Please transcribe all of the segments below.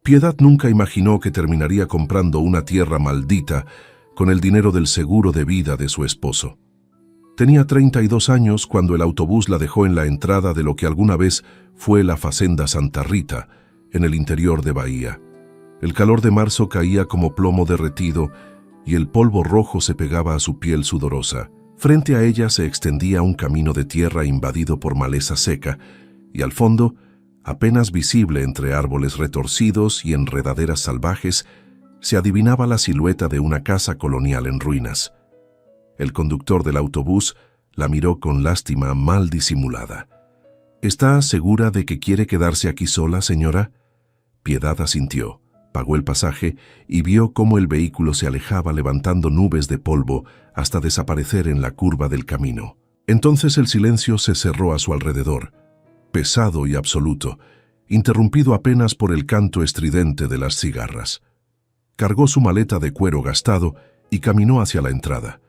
Piedad nunca imaginó que terminaría comprando una tierra maldita con el dinero del seguro de vida de su esposo. Tenía 32 años cuando el autobús la dejó en la entrada de lo que alguna vez fue la Fazenda Santa Rita, en el interior de Bahía. El calor de marzo caía como plomo derretido y el polvo rojo se pegaba a su piel sudorosa. Frente a ella se extendía un camino de tierra invadido por maleza seca y al fondo, apenas visible entre árboles retorcidos y enredaderas salvajes, se adivinaba la silueta de una casa colonial en ruinas. El conductor del autobús la miró con lástima mal disimulada. ¿Está segura de que quiere quedarse aquí sola, señora? Piedad asintió, pagó el pasaje y vio cómo el vehículo se alejaba levantando nubes de polvo hasta desaparecer en la curva del camino. Entonces el silencio se cerró a su alrededor, pesado y absoluto, interrumpido apenas por el canto estridente de las cigarras. Cargó su maleta de cuero gastado y caminó hacia la entrada.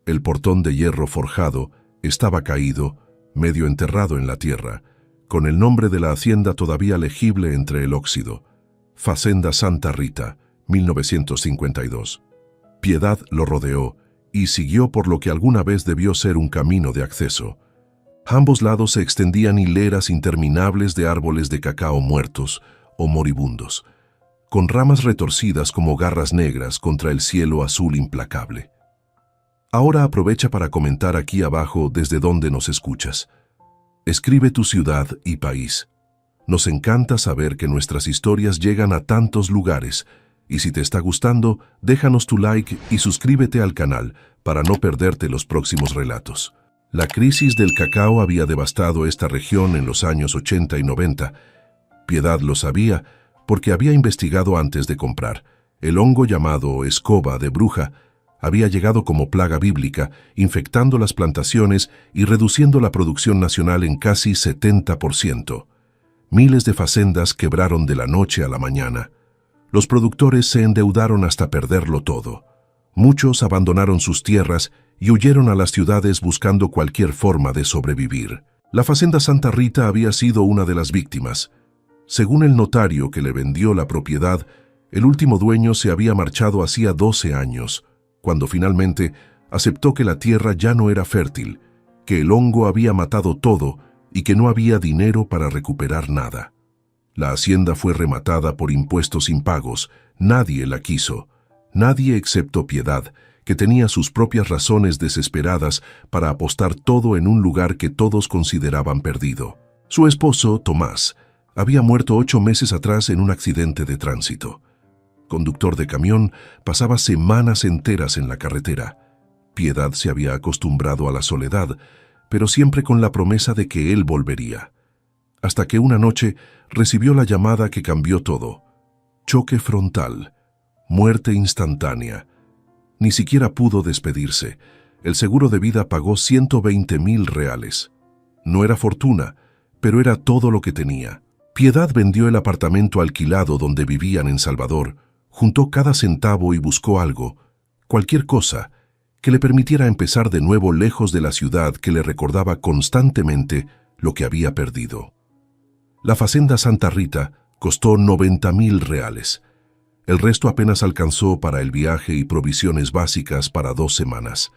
El portón de hierro forjado estaba caído, medio enterrado en la tierra, con el nombre de la hacienda todavía legible entre el óxido. Fazenda Santa Rita, 1952. Piedad lo rodeó y siguió por lo que alguna vez debió ser un camino de acceso. A ambos lados se extendían hileras interminables de árboles de cacao muertos o moribundos, con ramas retorcidas como garras negras contra el cielo azul implacable. Ahora aprovecha para comentar aquí abajo desde donde nos escuchas. Escribe tu ciudad y país. Nos encanta saber que nuestras historias llegan a tantos lugares, y si te está gustando, déjanos tu like y suscríbete al canal para no perderte los próximos relatos. La crisis del cacao había devastado esta región en los años 80 y 90. Piedad lo sabía porque había investigado antes de comprar. El hongo llamado escoba de bruja había llegado como plaga bíblica, infectando las plantaciones y reduciendo la producción nacional en casi 70%. Miles de facendas quebraron de la noche a la mañana. Los productores se endeudaron hasta perderlo todo. Muchos abandonaron sus tierras y huyeron a las ciudades buscando cualquier forma de sobrevivir. La Fazenda Santa Rita había sido una de las víctimas. Según el notario que le vendió la propiedad, el último dueño se había marchado hacía 12 años, cuando finalmente aceptó que la tierra ya no era fértil, que el hongo había matado todo y que no había dinero para recuperar nada. La hacienda fue rematada por impuestos impagos. Nadie la quiso. Nadie excepto Piedad, que tenía sus propias razones desesperadas para apostar todo en un lugar que todos consideraban perdido. Su esposo, Tomás, había muerto 8 meses atrás en un accidente de tránsito. Conductor de camión, pasaba semanas enteras en la carretera. Piedad se había acostumbrado a la soledad, pero siempre con la promesa de que él volvería. Hasta que una noche recibió la llamada que cambió todo. Choque frontal. Muerte instantánea. Ni siquiera pudo despedirse. El seguro de vida pagó 120,000 reales. No era fortuna, pero era todo lo que tenía. Piedad vendió el apartamento alquilado donde vivían en Salvador, juntó cada centavo y buscó algo, cualquier cosa, que le permitiera empezar de nuevo lejos de la ciudad que le recordaba constantemente lo que había perdido. La Fazenda Santa Rita costó 90,000 reales. El resto apenas alcanzó para el viaje y provisiones básicas para 2 semanas.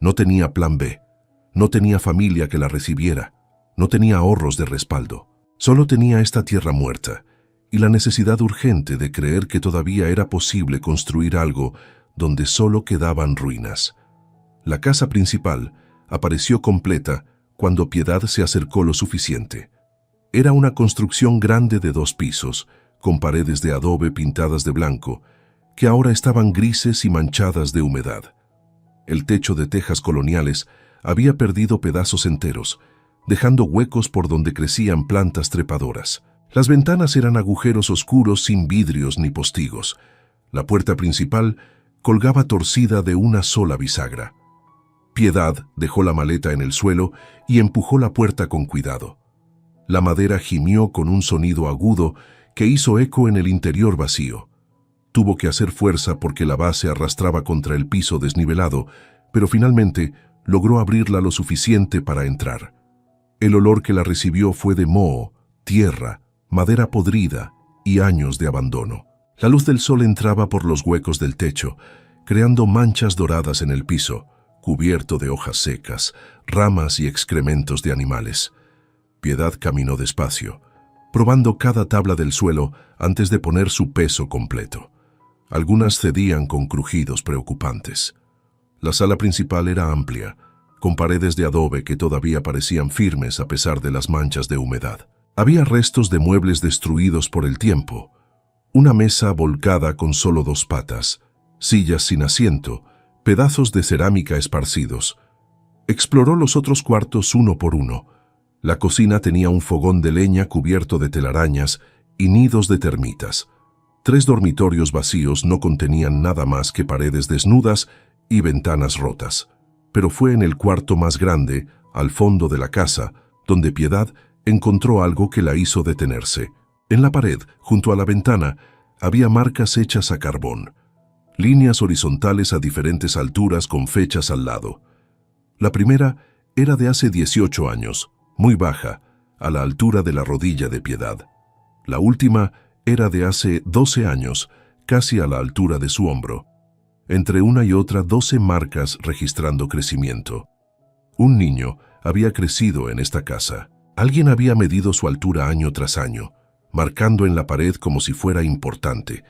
No tenía plan B, no tenía familia que la recibiera, no tenía ahorros de respaldo. Solo tenía esta tierra muerta y la necesidad urgente de creer que todavía era posible construir algo donde solo quedaban ruinas. La casa principal apareció completa cuando Piedad se acercó lo suficiente. Era una construcción grande de 2 pisos, con paredes de adobe pintadas de blanco, que ahora estaban grises y manchadas de humedad. El techo de tejas coloniales había perdido pedazos enteros, dejando huecos por donde crecían plantas trepadoras. Las ventanas eran agujeros oscuros sin vidrios ni postigos. La puerta principal colgaba torcida de una sola bisagra. Piedad dejó la maleta en el suelo y empujó la puerta con cuidado. La madera gimió con un sonido agudo que hizo eco en el interior vacío. Tuvo que hacer fuerza porque la base arrastraba contra el piso desnivelado, pero finalmente logró abrirla lo suficiente para entrar. El olor que la recibió fue de moho, tierra, madera podrida y años de abandono. La luz del sol entraba por los huecos del techo, creando manchas doradas en el piso, cubierto de hojas secas, ramas y excrementos de animales. Piedad caminó despacio, probando cada tabla del suelo antes de poner su peso completo. Algunas cedían con crujidos preocupantes. La sala principal era amplia, con paredes de adobe que todavía parecían firmes a pesar de las manchas de humedad. Había restos de muebles destruidos por el tiempo, una mesa volcada con solo 2 patas, sillas sin asiento, pedazos de cerámica esparcidos. Exploró los otros cuartos uno por uno. La cocina tenía un fogón de leña cubierto de telarañas y nidos de termitas. 3 dormitorios vacíos no contenían nada más que paredes desnudas y ventanas rotas. Pero fue en el cuarto más grande, al fondo de la casa, donde Piedad encontró algo que la hizo detenerse. En la pared, junto a la ventana, había marcas hechas a carbón, líneas horizontales a diferentes alturas con fechas al lado. La primera era de hace 18 años, muy baja, a la altura de la rodilla de Piedad. La última era de hace 12 años, casi a la altura de su hombro. Entre una y otra 12 marcas registrando crecimiento. Un niño había crecido en esta casa. Alguien había medido su altura año tras año, marcando en la pared como si fuera importante,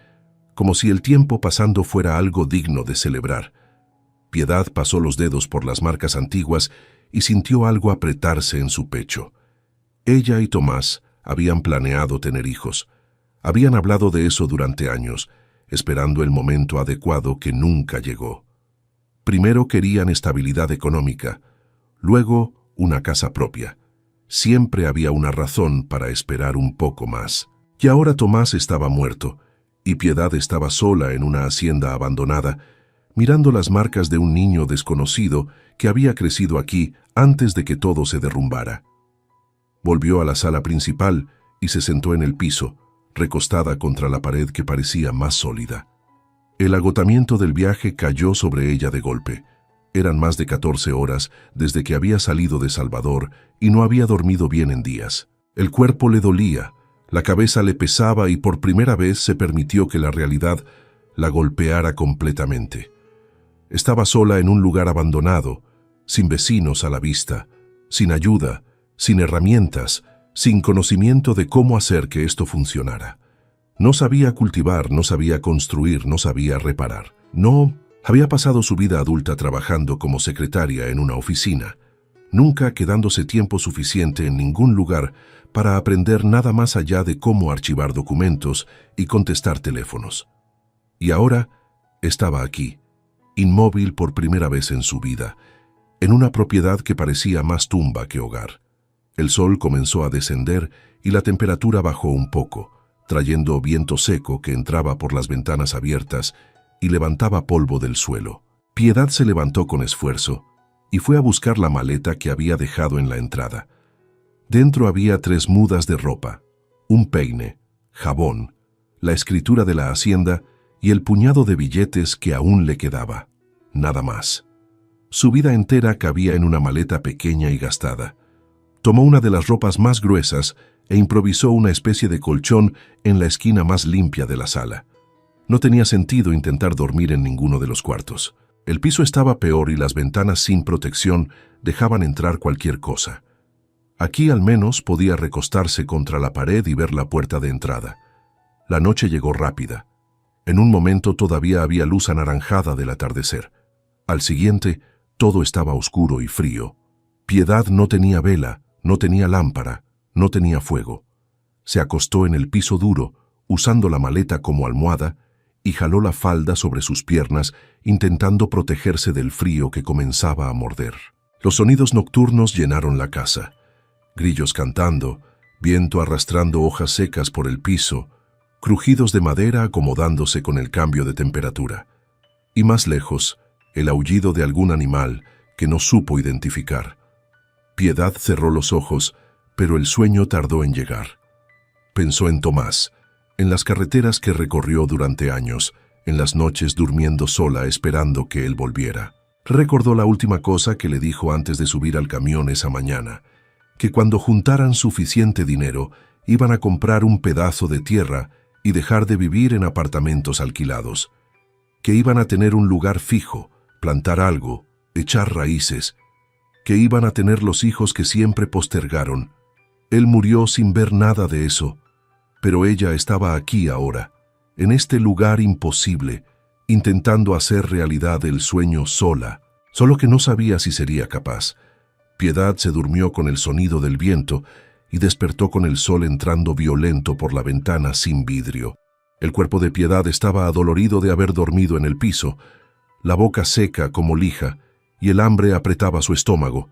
como si el tiempo pasando fuera algo digno de celebrar. Piedad pasó los dedos por las marcas antiguas y sintió algo apretarse en su pecho. Ella y Tomás habían planeado tener hijos. Habían hablado de eso durante años, esperando el momento adecuado que nunca llegó. Primero querían estabilidad económica, luego una casa propia. Siempre había una razón para esperar un poco más. Y ahora Tomás estaba muerto, y Piedad estaba sola en una hacienda abandonada, mirando las marcas de un niño desconocido que había crecido aquí antes de que todo se derrumbara. Volvió a la sala principal y se sentó en el piso, recostada contra la pared que parecía más sólida. El agotamiento del viaje cayó sobre ella de golpe. Eran más de 14 horas desde que había salido de Salvador y no había dormido bien en días. El cuerpo le dolía, la cabeza le pesaba y por primera vez se permitió que la realidad la golpeara completamente. Estaba sola en un lugar abandonado, sin vecinos a la vista, sin ayuda, sin herramientas, sin conocimiento de cómo hacer que esto funcionara. No sabía cultivar, no sabía construir, no sabía reparar. No había pasado su vida adulta trabajando como secretaria en una oficina, nunca quedándose tiempo suficiente en ningún lugar para aprender nada más allá de cómo archivar documentos y contestar teléfonos. Y ahora estaba aquí, inmóvil por primera vez en su vida, en una propiedad que parecía más tumba que hogar. El sol comenzó a descender y la temperatura bajó un poco, trayendo viento seco que entraba por las ventanas abiertas y levantaba polvo del suelo. Piedad se levantó con esfuerzo y fue a buscar la maleta que había dejado en la entrada. Dentro había 3 mudas de ropa, un peine, jabón, la escritura de la hacienda y el puñado de billetes que aún le quedaba. Nada más. Su vida entera cabía en una maleta pequeña y gastada. Tomó una de las ropas más gruesas e improvisó una especie de colchón en la esquina más limpia de la sala. No tenía sentido intentar dormir en ninguno de los cuartos. El piso estaba peor y las ventanas sin protección dejaban entrar cualquier cosa. Aquí al menos podía recostarse contra la pared y ver la puerta de entrada. La noche llegó rápida. En un momento todavía había luz anaranjada del atardecer. Al siguiente, todo estaba oscuro y frío. Piedad no tenía vela, no tenía lámpara, no tenía fuego. Se acostó en el piso duro, usando la maleta como almohada, y jaló la falda sobre sus piernas, intentando protegerse del frío que comenzaba a morder. Los sonidos nocturnos llenaron la casa. Grillos cantando, viento arrastrando hojas secas por el piso, crujidos de madera acomodándose con el cambio de temperatura. Y más lejos, el aullido de algún animal que no supo identificar. Piedad cerró los ojos, pero el sueño tardó en llegar. Pensó en Tomás, en las carreteras que recorrió durante años, en las noches durmiendo sola esperando que él volviera. Recordó la última cosa que le dijo antes de subir al camión esa mañana, que cuando juntaran suficiente dinero iban a comprar un pedazo de tierra y dejar de vivir en apartamentos alquilados, que iban a tener un lugar fijo, plantar algo, echar raíces, que iban a tener los hijos que siempre postergaron. Él murió sin ver nada de eso, pero ella estaba aquí ahora, en este lugar imposible, intentando hacer realidad el sueño sola, solo que no sabía si sería capaz. Piedad se durmió con el sonido del viento y despertó con el sol entrando violento por la ventana sin vidrio. El cuerpo de Piedad estaba adolorido de haber dormido en el piso, la boca seca como lija, y el hambre apretaba su estómago.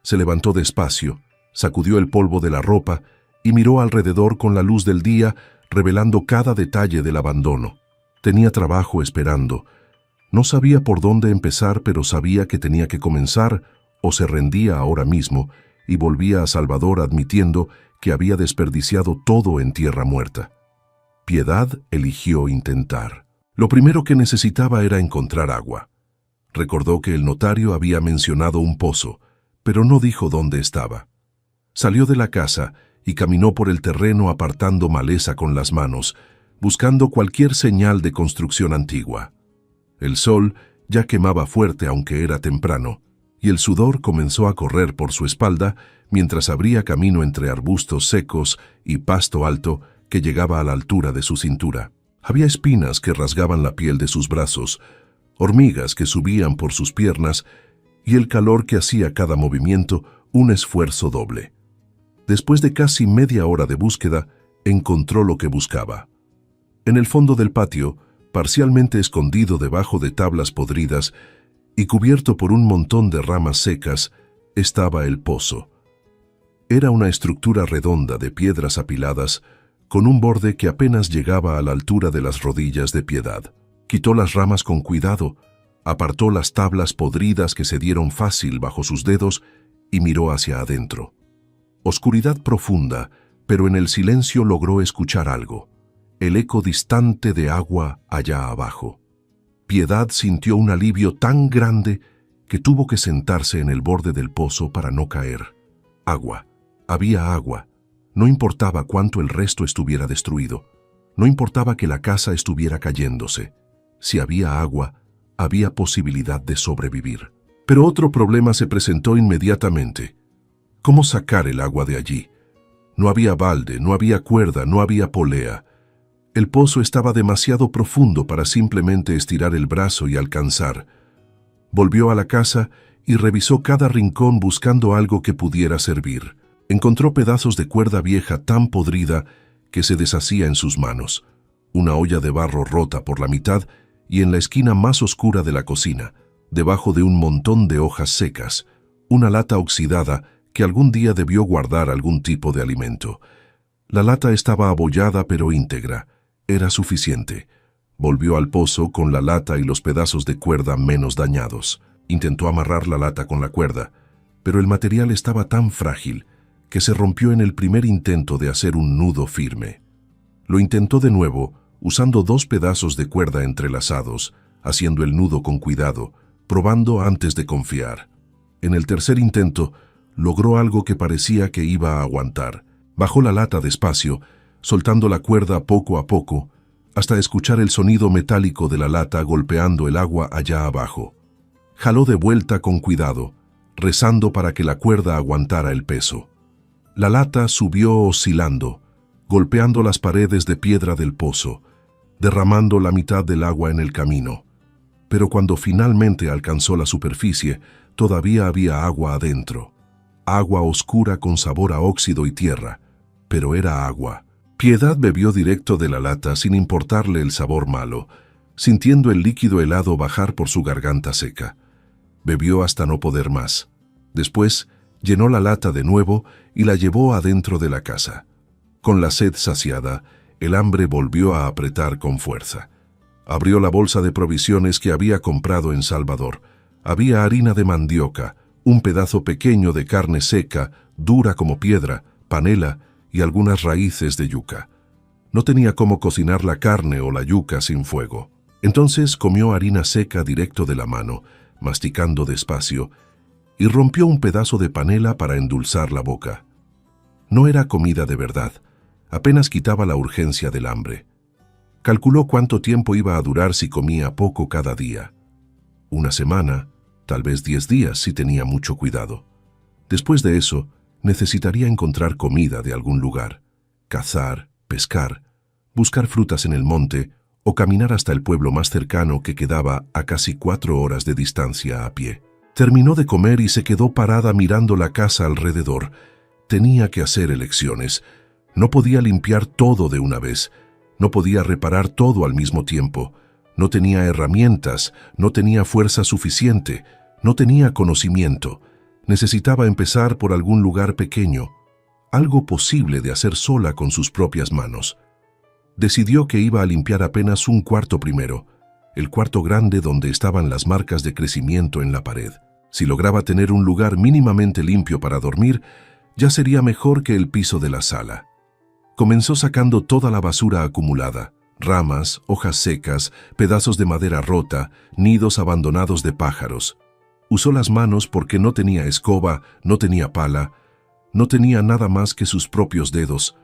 Se levantó despacio, sacudió el polvo de la ropa y miró alrededor con la luz del día, revelando cada detalle del abandono. Tenía trabajo esperando. No sabía por dónde empezar, pero sabía que tenía que comenzar o se rendía ahora mismo y volvía a Salvador admitiendo que había desperdiciado todo en tierra muerta. Piedad eligió intentar. Lo primero que necesitaba era encontrar agua. Recordó que el notario había mencionado un pozo, pero no dijo dónde estaba. Salió de la casa y caminó por el terreno apartando maleza con las manos, buscando cualquier señal de construcción antigua. El sol ya quemaba fuerte aunque era temprano, y el sudor comenzó a correr por su espalda mientras abría camino entre arbustos secos y pasto alto que llegaba a la altura de su cintura. Había espinas que rasgaban la piel de sus brazos, hormigas que subían por sus piernas y el calor que hacía cada movimiento un esfuerzo doble. Después de casi media hora de búsqueda, encontró lo que buscaba. En el fondo del patio, parcialmente escondido debajo de tablas podridas y cubierto por un montón de ramas secas, estaba el pozo. Era una estructura redonda de piedras apiladas, con un borde que apenas llegaba a la altura de las rodillas de Piedad. Quitó las ramas con cuidado, apartó las tablas podridas que se dieron fácil bajo sus dedos y miró hacia adentro. Oscuridad profunda, pero en el silencio logró escuchar algo, el eco distante de agua allá abajo. Piedad sintió un alivio tan grande que tuvo que sentarse en el borde del pozo para no caer. Agua, había agua. No importaba cuánto el resto estuviera destruido. No importaba que la casa estuviera cayéndose. Si había agua, había posibilidad de sobrevivir. Pero otro problema se presentó inmediatamente. ¿Cómo sacar el agua de allí? No había balde, no había cuerda, no había polea. El pozo estaba demasiado profundo para simplemente estirar el brazo y alcanzar. Volvió a la casa y revisó cada rincón buscando algo que pudiera servir. Encontró pedazos de cuerda vieja tan podrida que se deshacía en sus manos, una olla de barro rota por la mitad y en la esquina más oscura de la cocina, debajo de un montón de hojas secas, una lata oxidada que algún día debió guardar algún tipo de alimento. La lata estaba abollada pero íntegra. Era suficiente. Volvió al pozo con la lata y los pedazos de cuerda menos dañados. Intentó amarrar la lata con la cuerda, pero el material estaba tan frágil que se rompió en el primer intento de hacer un nudo firme. Lo intentó de nuevo, usando 2 pedazos de cuerda entrelazados, haciendo el nudo con cuidado, probando antes de confiar. En el tercer intento, logró algo que parecía que iba a aguantar. Bajó la lata despacio, soltando la cuerda poco a poco, hasta escuchar el sonido metálico de la lata golpeando el agua allá abajo. Jaló de vuelta con cuidado, rezando para que la cuerda aguantara el peso. La lata subió oscilando, golpeando las paredes de piedra del pozo, derramando la mitad del agua en el camino. Pero cuando finalmente alcanzó la superficie, todavía había agua adentro. Agua oscura con sabor a óxido y tierra, pero era agua. Piedad bebió directo de la lata sin importarle el sabor malo, sintiendo el líquido helado bajar por su garganta seca. Bebió hasta no poder más. Después, llenó la lata de nuevo y la llevó adentro de la casa. Con la sed saciada, el hambre volvió a apretar con fuerza. Abrió la bolsa de provisiones que había comprado en Salvador. Había harina de mandioca, un pedazo pequeño de carne seca, dura como piedra, panela y algunas raíces de yuca. No tenía cómo cocinar la carne o la yuca sin fuego. Entonces comió harina seca directo de la mano, masticando despacio, y rompió un pedazo de panela para endulzar la boca. No era comida de verdad, apenas quitaba la urgencia del hambre. Calculó cuánto tiempo iba a durar si comía poco cada día. Una semana, tal vez 10 días si tenía mucho cuidado. Después de eso, necesitaría encontrar comida de algún lugar, cazar, pescar, buscar frutas en el monte o caminar hasta el pueblo más cercano que quedaba a casi 4 horas de distancia a pie. Terminó de comer y se quedó parada mirando la casa alrededor. Tenía que hacer elecciones. No podía limpiar todo de una vez. No podía reparar todo al mismo tiempo. No tenía herramientas, no tenía fuerza suficiente, no tenía conocimiento. Necesitaba empezar por algún lugar pequeño, algo posible de hacer sola con sus propias manos. Decidió que iba a limpiar apenas un cuarto primero, el cuarto grande donde estaban las marcas de crecimiento en la pared. Si lograba tener un lugar mínimamente limpio para dormir, ya sería mejor que el piso de la sala. Comenzó sacando toda la basura acumulada, ramas, hojas secas, pedazos de madera rota, nidos abandonados de pájaros. Usó las manos porque no tenía escoba, no tenía pala, no tenía nada más que sus propios dedos.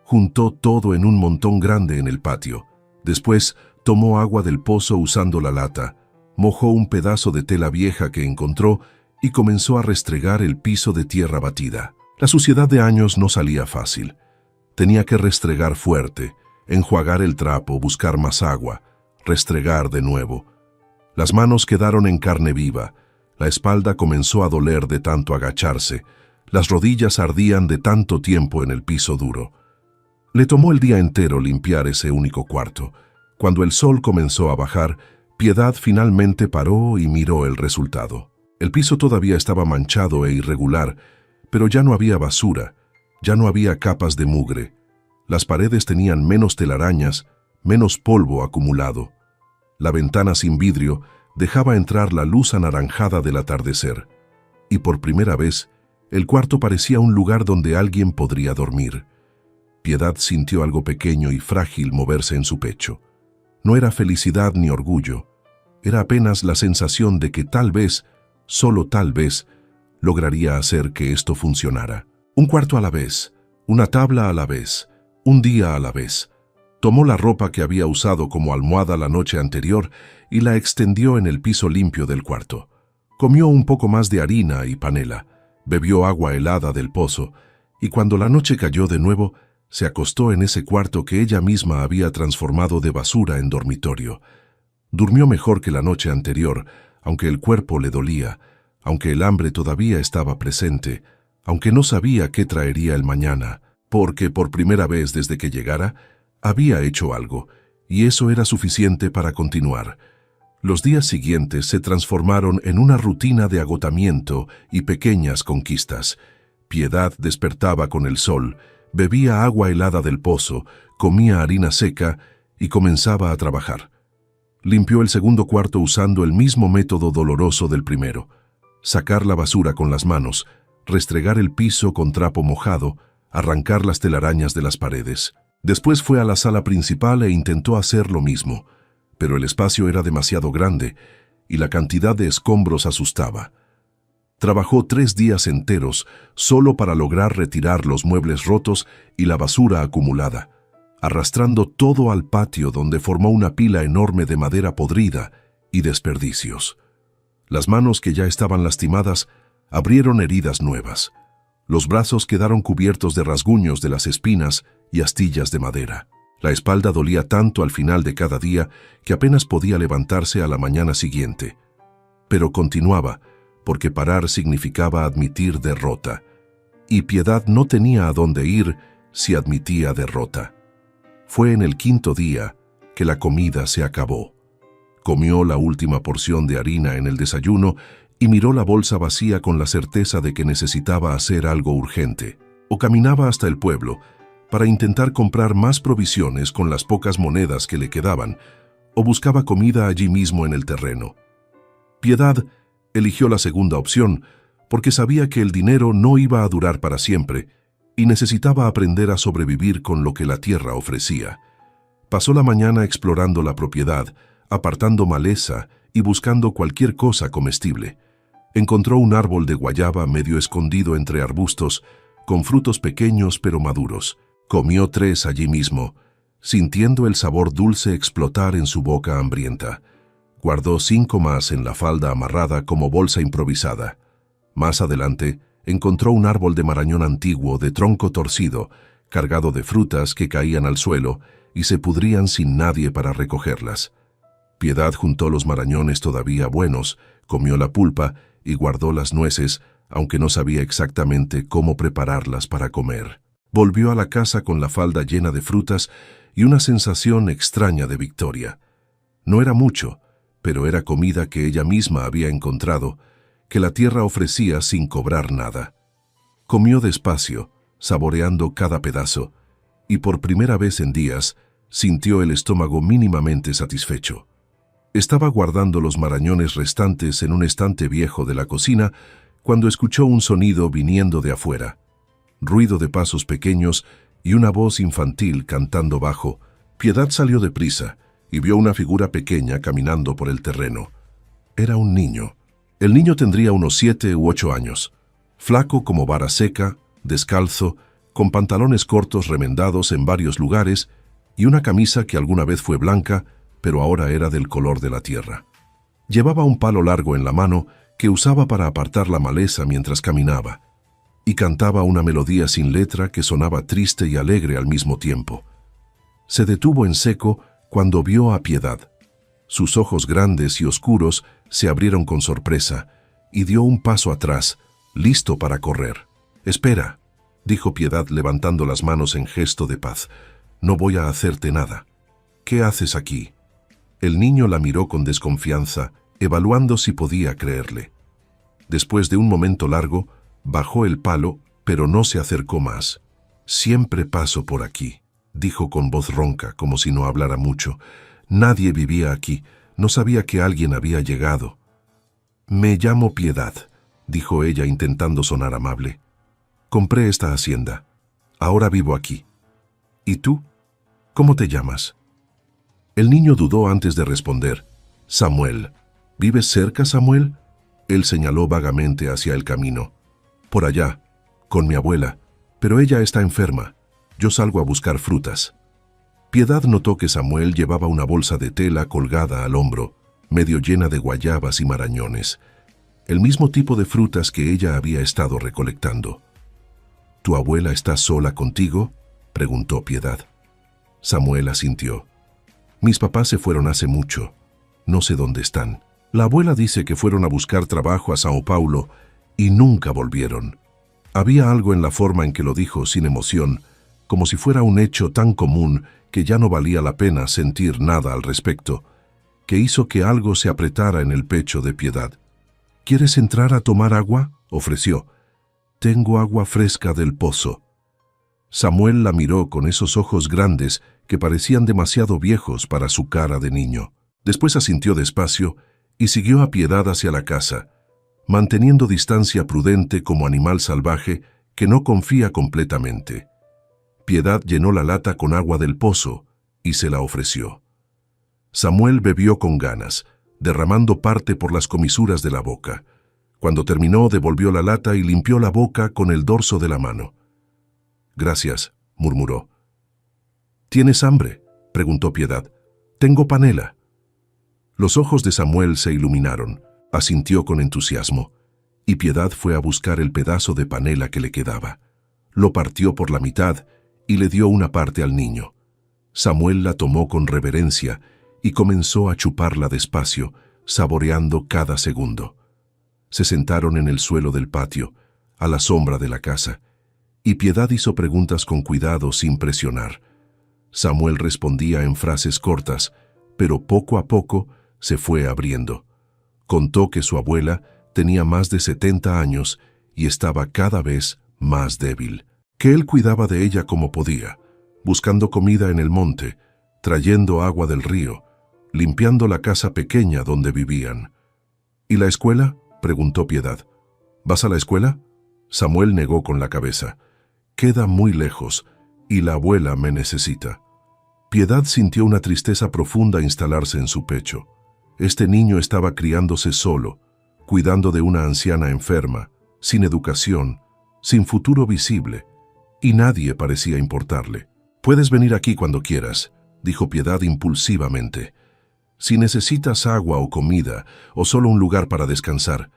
Juntó todo en un montón grande en el patio. Después tomó agua del pozo usando la lata, mojó un pedazo de tela vieja que encontró y comenzó a restregar el piso de tierra batida. La suciedad de años no salía fácil. Tenía que restregar fuerte, enjuagar el trapo, buscar más agua, restregar de nuevo. Las manos quedaron en carne viva, la espalda comenzó a doler de tanto agacharse, las rodillas ardían de tanto tiempo en el piso duro. Le tomó el día entero limpiar ese único cuarto. Cuando el sol comenzó a bajar, Piedad finalmente paró y miró el resultado. El piso todavía estaba manchado e irregular, pero ya no había basura, ya no había capas de mugre. Las paredes tenían menos telarañas, menos polvo acumulado. La ventana sin vidrio dejaba entrar la luz anaranjada del atardecer. Y por primera vez, el cuarto parecía un lugar donde alguien podría dormir. Piedad sintió algo pequeño y frágil moverse en su pecho. No era felicidad ni orgullo, era apenas la sensación de que tal vez, solo tal vez, lograría hacer que esto funcionara. Un cuarto a la vez, una tabla a la vez, un día a la vez. Tomó la ropa que había usado como almohada la noche anterior y la extendió en el piso limpio del cuarto. Comió un poco más de harina y panela, bebió agua helada del pozo y cuando la noche cayó de nuevo, se acostó en ese cuarto que ella misma había transformado de basura en dormitorio. Durmió mejor que la noche anterior, aunque el cuerpo le dolía, aunque el hambre todavía estaba presente, aunque no sabía qué traería el mañana, porque por primera vez desde que llegara, había hecho algo, y eso era suficiente para continuar. Los días siguientes se transformaron en una rutina de agotamiento y pequeñas conquistas. Piedad despertaba con el sol, bebía agua helada del pozo, comía harina seca y comenzaba a trabajar. Limpió el segundo cuarto usando el mismo método doloroso del primero. Sacar la basura con las manos, restregar el piso con trapo mojado, arrancar las telarañas de las paredes. Después fue a la sala principal e intentó hacer lo mismo, pero el espacio era demasiado grande y la cantidad de escombros asustaba. Trabajó 3 días enteros solo para lograr retirar los muebles rotos y la basura acumulada, arrastrando todo al patio donde formó una pila enorme de madera podrida y desperdicios. Las manos que ya estaban lastimadas abrieron heridas nuevas. Los brazos quedaron cubiertos de rasguños de las espinas y astillas de madera. La espalda dolía tanto al final de cada día que apenas podía levantarse a la mañana siguiente. Pero continuaba, porque parar significaba admitir derrota. Y Piedad no tenía a dónde ir si admitía derrota. Fue en el 5.º día que la comida se acabó. Comió la última porción de harina en el desayuno y miró la bolsa vacía con la certeza de que necesitaba hacer algo urgente. O caminaba hasta el pueblo para intentar comprar más provisiones con las pocas monedas que le quedaban, o buscaba comida allí mismo en el terreno. Piedad eligió la segunda opción porque sabía que el dinero no iba a durar para siempre y necesitaba aprender a sobrevivir con lo que la tierra ofrecía. Pasó la mañana explorando la propiedad, apartando maleza y buscando cualquier cosa comestible. Encontró un árbol de guayaba medio escondido entre arbustos, con frutos pequeños pero maduros. Comió 3 allí mismo. sintiendo el sabor dulce explotar en su boca hambrienta. Guardó 5 más en la falda amarrada como bolsa improvisada. Más adelante, encontró un árbol de marañón antiguo de tronco torcido, cargado de frutas que caían al suelo y se pudrían sin nadie para recogerlas. Piedad juntó los marañones todavía buenos, comió la pulpa y guardó las nueces, aunque no sabía exactamente cómo prepararlas para comer. Volvió a la casa con la falda llena de frutas y una sensación extraña de victoria. No era mucho, pero era comida que ella misma había encontrado, que la tierra ofrecía sin cobrar nada. Comió despacio, saboreando cada pedazo, y por primera vez en días sintió el estómago mínimamente satisfecho. Estaba guardando los marañones restantes en un estante viejo de la cocina cuando escuchó un sonido viniendo de afuera. Ruido de pasos pequeños y una voz infantil cantando bajo. Piedad salió deprisa y vio una figura pequeña caminando por el terreno. Era un niño. El niño tendría unos 7 u 8 años, flaco como vara seca, descalzo, con pantalones cortos remendados en varios lugares y una camisa que alguna vez fue blanca, pero ahora era del color de la tierra. Llevaba un palo largo en la mano que usaba para apartar la maleza mientras caminaba, y cantaba una melodía sin letra que sonaba triste y alegre al mismo tiempo. Se detuvo en seco cuando vio a Piedad. Sus ojos grandes y oscuros se abrieron con sorpresa y dio un paso atrás, listo para correr. «Espera», dijo Piedad levantando las manos en gesto de paz. «No voy a hacerte nada. ¿Qué haces aquí?» El niño la miró con desconfianza, evaluando si podía creerle. Después de un momento largo, bajó el palo, pero no se acercó más. «Siempre paso por aquí», dijo con voz ronca, como si no hablara mucho. «Nadie vivía aquí. No sabía que alguien había llegado». «Me llamo Piedad», dijo ella intentando sonar amable. «Compré esta hacienda. Ahora vivo aquí. ¿Y tú? ¿Cómo te llamas?» El niño dudó antes de responder. «Samuel». «¿Vives cerca, Samuel?» Él señaló vagamente hacia el camino. «Por allá, con mi abuela, pero ella está enferma. Yo salgo a buscar frutas». Piedad notó que Samuel llevaba una bolsa de tela colgada al hombro, medio llena de guayabas y marañones, el mismo tipo de frutas que ella había estado recolectando. «¿Tu abuela está sola contigo?», preguntó Piedad. Samuel asintió. «Mis papás se fueron hace mucho. No sé dónde están. La abuela dice que fueron a buscar trabajo a Sao Paulo y nunca volvieron». Había algo en la forma en que lo dijo sin emoción, como si fuera un hecho tan común que ya no valía la pena sentir nada al respecto, que hizo que algo se apretara en el pecho de Piedad. «¿Quieres entrar a tomar agua?», ofreció. «Tengo agua fresca del pozo». Samuel la miró con esos ojos grandes que parecían demasiado viejos para su cara de niño. Después asintió despacio y siguió a Piedad hacia la casa, manteniendo distancia prudente como animal salvaje que no confía completamente. Piedad llenó la lata con agua del pozo y se la ofreció. Samuel bebió con ganas, derramando parte por las comisuras de la boca. Cuando terminó, devolvió la lata y limpió la boca con el dorso de la mano. «Gracias», murmuró. «¿Tienes hambre?», preguntó Piedad. «Tengo panela». Los ojos de Samuel se iluminaron, asintió con entusiasmo, y Piedad fue a buscar el pedazo de panela que le quedaba. Lo partió por la mitad y le dio una parte al niño. Samuel la tomó con reverencia y comenzó a chuparla despacio, saboreando cada segundo. Se sentaron en el suelo del patio, a la sombra de la casa, y Piedad hizo preguntas con cuidado sin presionar. Samuel respondía en frases cortas, pero poco a poco se fue abriendo. Contó que su abuela tenía más de 70 años y estaba cada vez más débil, que él cuidaba de ella como podía, buscando comida en el monte, trayendo agua del río, limpiando la casa pequeña donde vivían. «¿Y la escuela?», preguntó Piedad. «¿Vas a la escuela?». Samuel negó con la cabeza. «Queda muy lejos y la abuela me necesita». Piedad sintió una tristeza profunda instalarse en su pecho. Este niño estaba criándose solo, cuidando de una anciana enferma, sin educación, sin futuro visible, y nadie parecía importarle. «Puedes venir aquí cuando quieras», dijo Piedad impulsivamente. «Si necesitas agua o comida, o solo un lugar para descansar,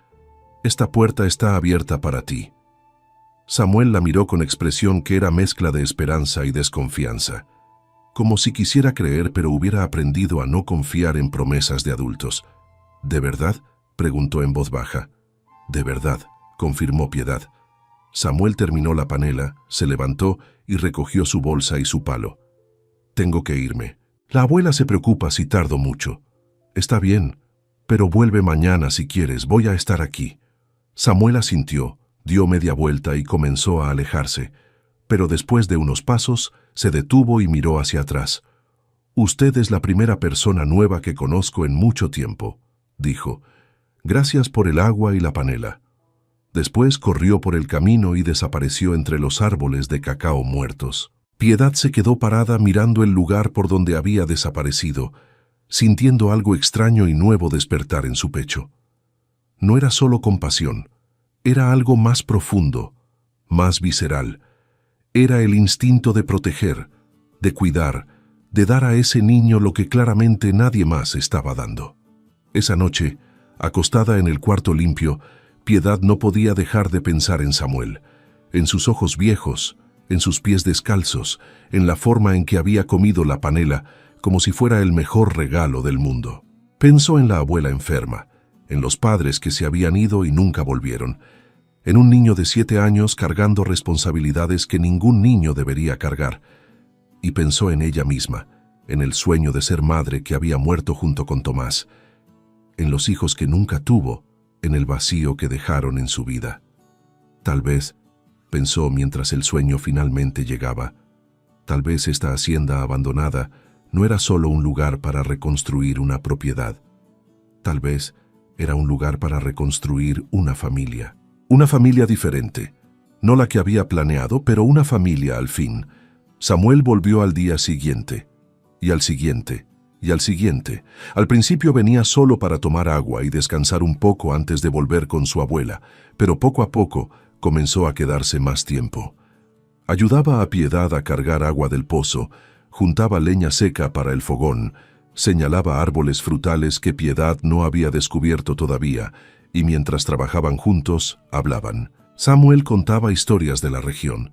esta puerta está abierta para ti». Samuel la miró con expresión que era mezcla de esperanza y desconfianza, como si quisiera creer pero hubiera aprendido a no confiar en promesas de adultos. «¿De verdad?», preguntó en voz baja. «De verdad», confirmó Piedad. Samuel terminó la panela, se levantó y recogió su bolsa y su palo. «Tengo que irme. La abuela se preocupa si tardo mucho». «Está bien, pero vuelve mañana si quieres, voy a estar aquí». Samuel asintió, dio media vuelta y comenzó a alejarse, pero después de unos pasos se detuvo y miró hacia atrás. «Usted es la primera persona nueva que conozco en mucho tiempo», dijo. «Gracias por el agua y la panela». Después corrió por el camino y desapareció entre los árboles de cacao muertos. Piedad se quedó parada mirando el lugar por donde había desaparecido, sintiendo algo extraño y nuevo despertar en su pecho. No era solo compasión, era algo más profundo, más visceral. Era el instinto de proteger, de cuidar, de dar a ese niño lo que claramente nadie más estaba dando. Esa noche, acostada en el cuarto limpio, Piedad no podía dejar de pensar en Samuel, en sus ojos viejos, en sus pies descalzos, en la forma en que había comido la panela, como si fuera el mejor regalo del mundo. Pensó en la abuela enferma, en los padres que se habían ido y nunca volvieron, en un niño de 7 años cargando responsabilidades que ningún niño debería cargar, y pensó en ella misma, en el sueño de ser madre que había muerto junto con Tomás, en los hijos que nunca tuvo, en el vacío que dejaron en su vida. Tal vez, pensó mientras el sueño finalmente llegaba, tal vez esta hacienda abandonada no era solo un lugar para reconstruir una propiedad. Tal vez era un lugar para reconstruir una familia diferente, no la que había planeado, pero una familia al fin. Samuel volvió al día siguiente, y al siguiente, y al siguiente. Al principio venía solo para tomar agua y descansar un poco antes de volver con su abuela, pero poco a poco comenzó a quedarse más tiempo. Ayudaba a Piedad a cargar agua del pozo, juntaba leña seca para el fogón, señalaba árboles frutales que Piedad no había descubierto todavía, y mientras trabajaban juntos, hablaban. Samuel contaba historias de la región,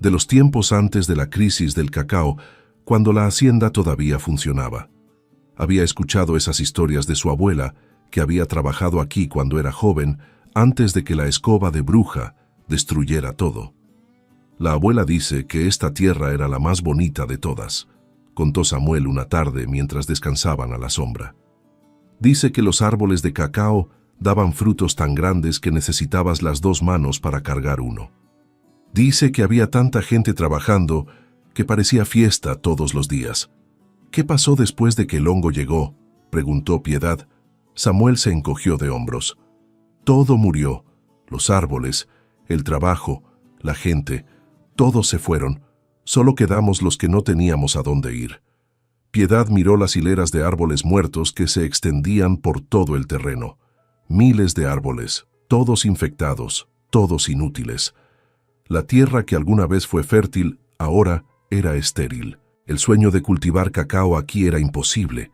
de los tiempos antes de la crisis del cacao, cuando la hacienda todavía funcionaba. Había escuchado esas historias de su abuela, que había trabajado aquí cuando era joven, antes de que la escoba de bruja destruyera todo. «La abuela dice que esta tierra era la más bonita de todas», contó Samuel una tarde mientras descansaban a la sombra. «Dice que los árboles de cacao daban frutos tan grandes que necesitabas las 2 manos para cargar uno. Dice que había tanta gente trabajando que parecía fiesta todos los días». «¿Qué pasó después de que el hongo llegó?», preguntó Piedad. Samuel se encogió de hombros. «Todo murió, los árboles, el trabajo, la gente, todos se fueron. Solo quedamos los que no teníamos a dónde ir». Piedad miró las hileras de árboles muertos que se extendían por todo el terreno. Miles de árboles, todos infectados, todos inútiles. La tierra que alguna vez fue fértil, ahora era estéril. El sueño de cultivar cacao aquí era imposible.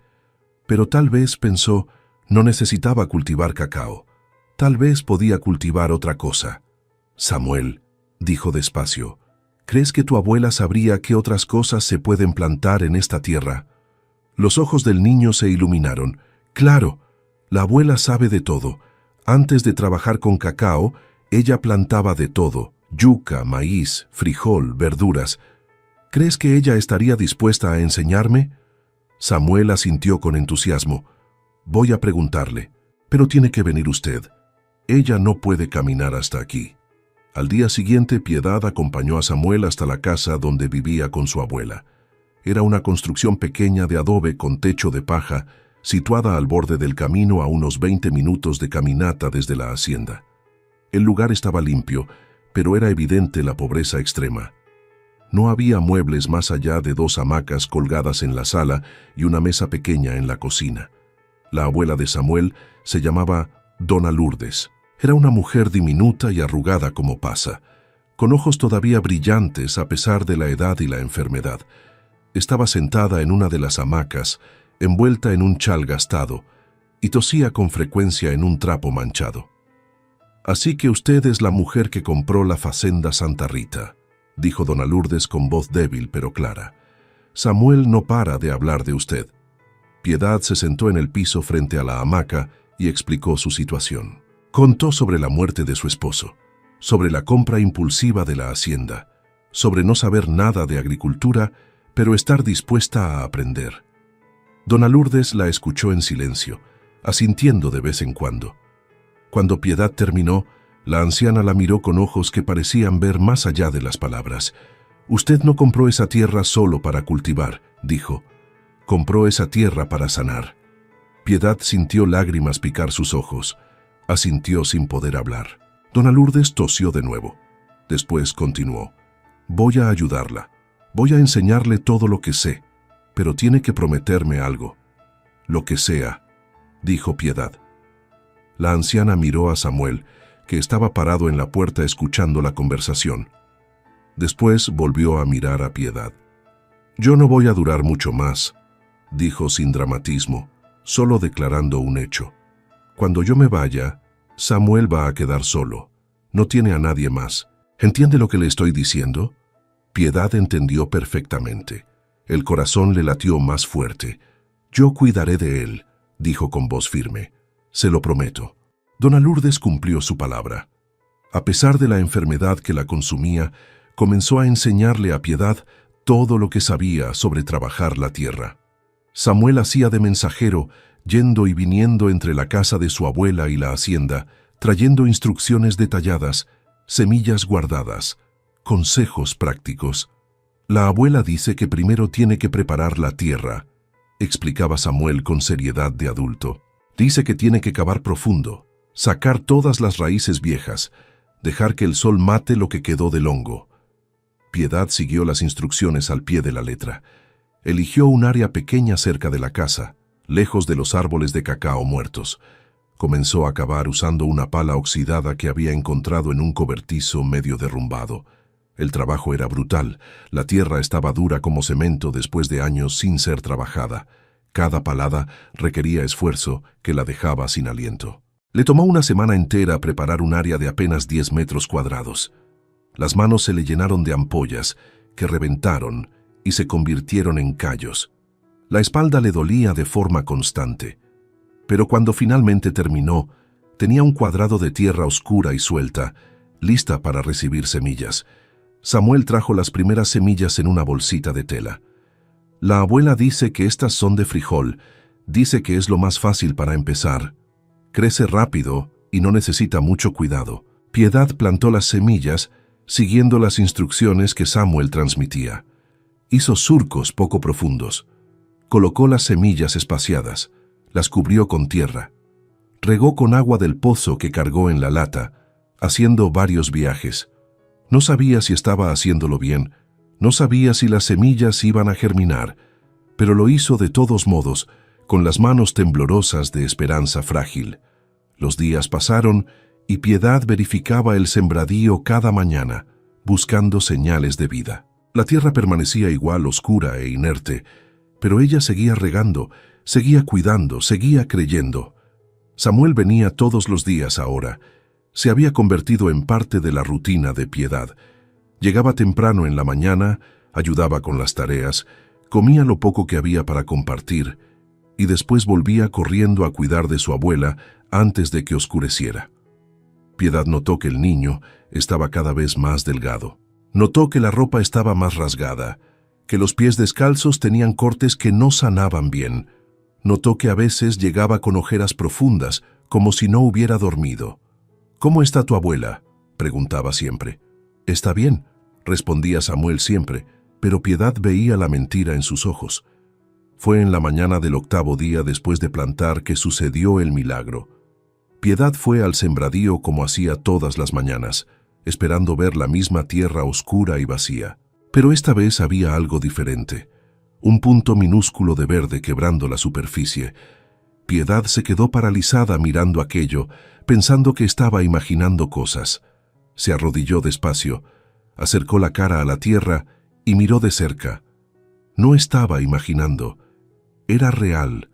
Pero tal vez, pensó, no necesitaba cultivar cacao. Tal vez podía cultivar otra cosa. «Samuel», dijo despacio, «¿crees que tu abuela sabría qué otras cosas se pueden plantar en esta tierra?» Los ojos del niño se iluminaron. «Claro, la abuela sabe de todo. Antes de trabajar con cacao, ella plantaba de todo, yuca, maíz, frijol, verduras. ¿Crees que ella estaría dispuesta a enseñarme?» Samuel asintió con entusiasmo. «Voy a preguntarle, pero tiene que venir usted. Ella no puede caminar hasta aquí». Al día siguiente, Piedad acompañó a Samuel hasta la casa donde vivía con su abuela. Era una construcción pequeña de adobe con techo de paja, situada al borde del camino a unos 20 minutos de caminata desde la hacienda. El lugar estaba limpio, pero era evidente la pobreza extrema. No había muebles más allá de 2 hamacas colgadas en la sala y una mesa pequeña en la cocina. La abuela de Samuel se llamaba Dona Lourdes. Era una mujer diminuta y arrugada como pasa, con ojos todavía brillantes a pesar de la edad y la enfermedad. Estaba sentada en una de las hamacas, envuelta en un chal gastado, y tosía con frecuencia en un trapo manchado. «Así que usted es la mujer que compró la Facenda Santa Rita», dijo Dona Lourdes con voz débil pero clara. «Samuel no para de hablar de usted». Piedad se sentó en el piso frente a la hamaca y explicó su situación. Contó sobre la muerte de su esposo, sobre la compra impulsiva de la hacienda, sobre no saber nada de agricultura, pero estar dispuesta a aprender. Dona Lourdes la escuchó en silencio, asintiendo de vez en cuando. Cuando Piedad terminó, la anciana la miró con ojos que parecían ver más allá de las palabras. «Usted no compró esa tierra solo para cultivar», dijo. «Compró esa tierra para sanar». Piedad sintió lágrimas picar sus ojos. Asintió sin poder hablar. Dona Lourdes tosió de nuevo. Después continuó. «Voy a ayudarla. Voy a enseñarle todo lo que sé, pero tiene que prometerme algo». «Lo que sea», dijo Piedad. La anciana miró a Samuel, que estaba parado en la puerta escuchando la conversación. Después volvió a mirar a Piedad. «Yo no voy a durar mucho más», dijo sin dramatismo, solo declarando un hecho. «Cuando yo me vaya, Samuel va a quedar solo. No tiene a nadie más. ¿Entiende lo que le estoy diciendo?» Piedad entendió perfectamente. El corazón le latió más fuerte. «Yo cuidaré de él», dijo con voz firme. «Se lo prometo». Dona Lourdes cumplió su palabra. A pesar de la enfermedad que la consumía, comenzó a enseñarle a Piedad todo lo que sabía sobre trabajar la tierra. Samuel hacía de mensajero, yendo y viniendo entre la casa de su abuela y la hacienda, trayendo instrucciones detalladas, semillas guardadas, consejos prácticos. «La abuela dice que primero tiene que preparar la tierra», explicaba Samuel con seriedad de adulto. «Dice que tiene que cavar profundo, sacar todas las raíces viejas, dejar que el sol mate lo que quedó del hongo». Piedad siguió las instrucciones al pie de la letra. Eligió un área pequeña cerca de la casa, lejos de los árboles de cacao muertos. Comenzó a cavar usando una pala oxidada que había encontrado en un cobertizo medio derrumbado. El trabajo era brutal. La tierra estaba dura como cemento después de años sin ser trabajada. Cada palada requería esfuerzo que la dejaba sin aliento. Le tomó una semana entera preparar un área de apenas 10 metros cuadrados. Las manos se le llenaron de ampollas, que reventaron y se convirtieron en callos. La espalda le dolía de forma constante. Pero cuando finalmente terminó, tenía un cuadrado de tierra oscura y suelta, lista para recibir semillas. Samuel trajo las primeras semillas en una bolsita de tela. «La abuela dice que estas son de frijol. Dice que es lo más fácil para empezar. Crece rápido y no necesita mucho cuidado». Piedad plantó las semillas, siguiendo las instrucciones que Samuel transmitía. Hizo surcos poco profundos. Colocó las semillas espaciadas. Las cubrió con tierra. Regó con agua del pozo que cargó en la lata, haciendo varios viajes. No sabía si estaba haciéndolo bien, no sabía si las semillas iban a germinar, pero lo hizo de todos modos, con las manos temblorosas de esperanza frágil. Los días pasaron y Piedad verificaba el sembradío cada mañana, buscando señales de vida. La tierra permanecía igual oscura e inerte, pero ella seguía regando, seguía cuidando, seguía creyendo. Samuel venía todos los días ahora. Se había convertido en parte de la rutina de Piedad. Llegaba temprano en la mañana, ayudaba con las tareas, comía lo poco que había para compartir, y después volvía corriendo a cuidar de su abuela antes de que oscureciera. Piedad notó que el niño estaba cada vez más delgado. Notó que la ropa estaba más rasgada, que los pies descalzos tenían cortes que no sanaban bien. Notó que a veces llegaba con ojeras profundas, como si no hubiera dormido. «¿Cómo está tu abuela?», preguntaba siempre. «Está bien», respondía Samuel siempre, pero Piedad veía la mentira en sus ojos. Fue en la mañana del 8º día después de plantar que sucedió el milagro. Piedad fue al sembradío como hacía todas las mañanas, esperando ver la misma tierra oscura y vacía. Pero esta vez había algo diferente. Un punto minúsculo de verde quebrando la superficie. Piedad se quedó paralizada mirando aquello, pensando que estaba imaginando cosas. Se arrodilló despacio, Acercó la cara a la tierra y miró de cerca. No estaba imaginando. Era real.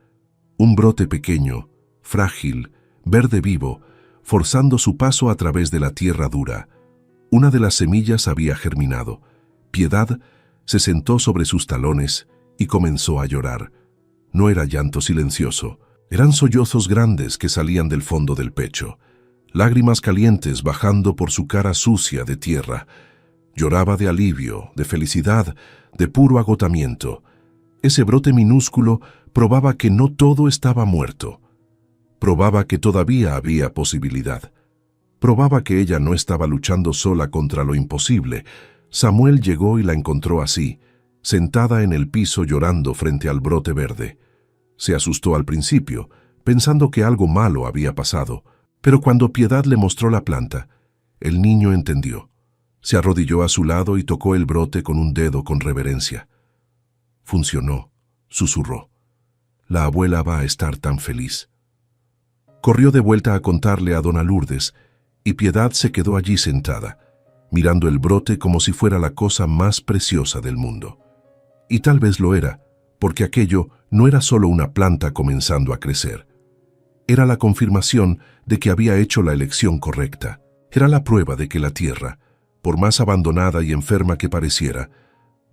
Un brote pequeño, frágil, verde vivo, forzando su paso a través de la tierra dura. Una de las semillas había germinado. Piedad se sentó sobre sus talones y comenzó a llorar. No era llanto silencioso, eran sollozos grandes que salían del fondo del pecho, lágrimas calientes bajando por su cara sucia de tierra. Lloraba de alivio, de felicidad, de puro agotamiento. Ese brote minúsculo probaba que no todo estaba muerto. Probaba que todavía había posibilidad. Probaba que ella no estaba luchando sola contra lo imposible. Samuel llegó y la encontró así, sentada en el piso llorando frente al brote verde. Se asustó al principio, pensando que algo malo había pasado, pero cuando Piedad le mostró la planta, el niño entendió. Se arrodilló a su lado y tocó el brote con un dedo con reverencia. Funcionó, susurró. La abuela va a estar tan feliz. Corrió de vuelta a contarle a dona Lourdes, y Piedad se quedó allí sentada, mirando el brote como si fuera la cosa más preciosa del mundo. Y tal vez lo era, porque aquello no era solo una planta comenzando a crecer. Era la confirmación de que había hecho la elección correcta. Era la prueba de que la tierra, por más abandonada y enferma que pareciera,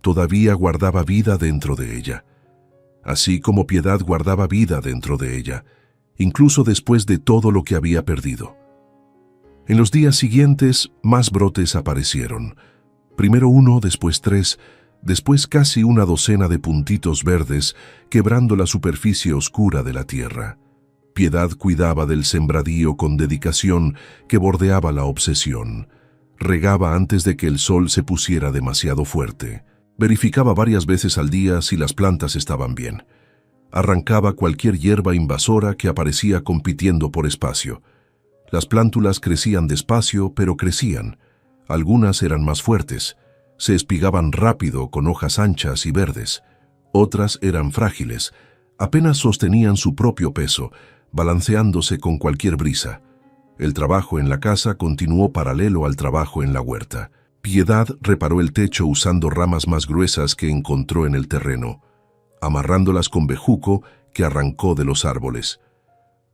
todavía guardaba vida dentro de ella. Así como Piedad guardaba vida dentro de ella, incluso después de todo lo que había perdido. En los días siguientes, más brotes aparecieron. Primero uno, después tres, después casi una docena de puntitos verdes quebrando la superficie oscura de la tierra. Piedad cuidaba del sembradío con dedicación que bordeaba la obsesión. Regaba antes de que el sol se pusiera demasiado fuerte. Verificaba varias veces al día si las plantas estaban bien. Arrancaba cualquier hierba invasora que aparecía compitiendo por espacio. Las plántulas crecían despacio, pero crecían. Algunas eran más fuertes. Se espigaban rápido con hojas anchas y verdes. Otras eran frágiles. Apenas sostenían su propio peso, balanceándose con cualquier brisa. El trabajo en la casa continuó paralelo al trabajo en la huerta. Piedad reparó el techo usando ramas más gruesas que encontró en el terreno, amarrándolas con bejuco que arrancó de los árboles.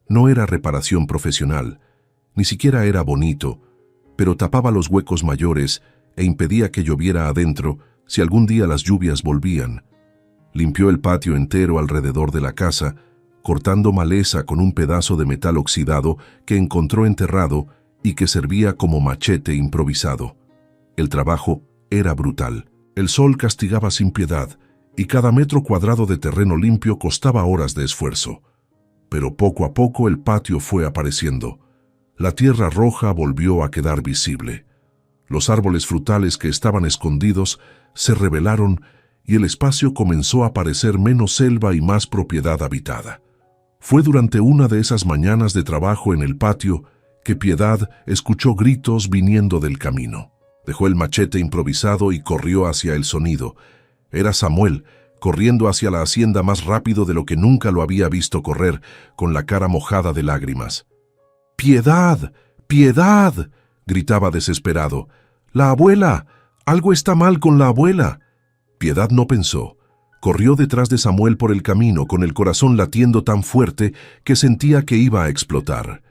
No era reparación profesional, ni siquiera era bonito, pero tapaba los huecos mayores e impedía que lloviera adentro si algún día las lluvias volvían. Limpió el patio entero alrededor de la casa, cortando maleza con un pedazo de metal oxidado que encontró enterrado y que servía como machete improvisado. El trabajo era brutal. El sol castigaba sin piedad, y cada metro cuadrado de terreno limpio costaba horas de esfuerzo. Pero poco a poco el patio fue apareciendo. La tierra roja volvió a quedar visible. Los árboles frutales que estaban escondidos se revelaron y el espacio comenzó a parecer menos selva y más propiedad habitada. Fue durante una de esas mañanas de trabajo en el patio que Piedad escuchó gritos viniendo del camino. Dejó el machete improvisado y corrió hacia el sonido. Era Samuel, corriendo hacia la hacienda más rápido de lo que nunca lo había visto correr, con la cara mojada de lágrimas. ¡Piedad! ¡Piedad!, gritaba desesperado. ¡La abuela! ¡Algo está mal con la abuela! Piedad no pensó. Corrió detrás de Samuel por el camino, con el corazón latiendo tan fuerte que sentía que iba a explotar.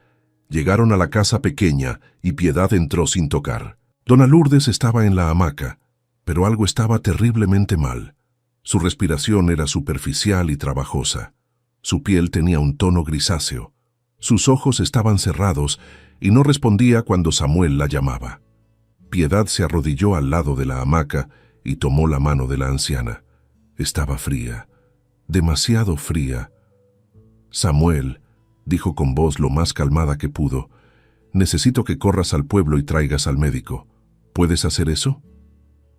Llegaron a la casa pequeña y Piedad entró sin tocar. Dona Lourdes estaba en la hamaca, pero algo estaba terriblemente mal. Su respiración era superficial y trabajosa. Su piel tenía un tono grisáceo. Sus ojos estaban cerrados y no respondía cuando Samuel la llamaba. Piedad se arrodilló al lado de la hamaca y tomó la mano de la anciana. Estaba fría, demasiado fría. Samuel, dijo con voz lo más calmada que pudo, necesito que corras al pueblo y traigas al médico. ¿Puedes hacer eso?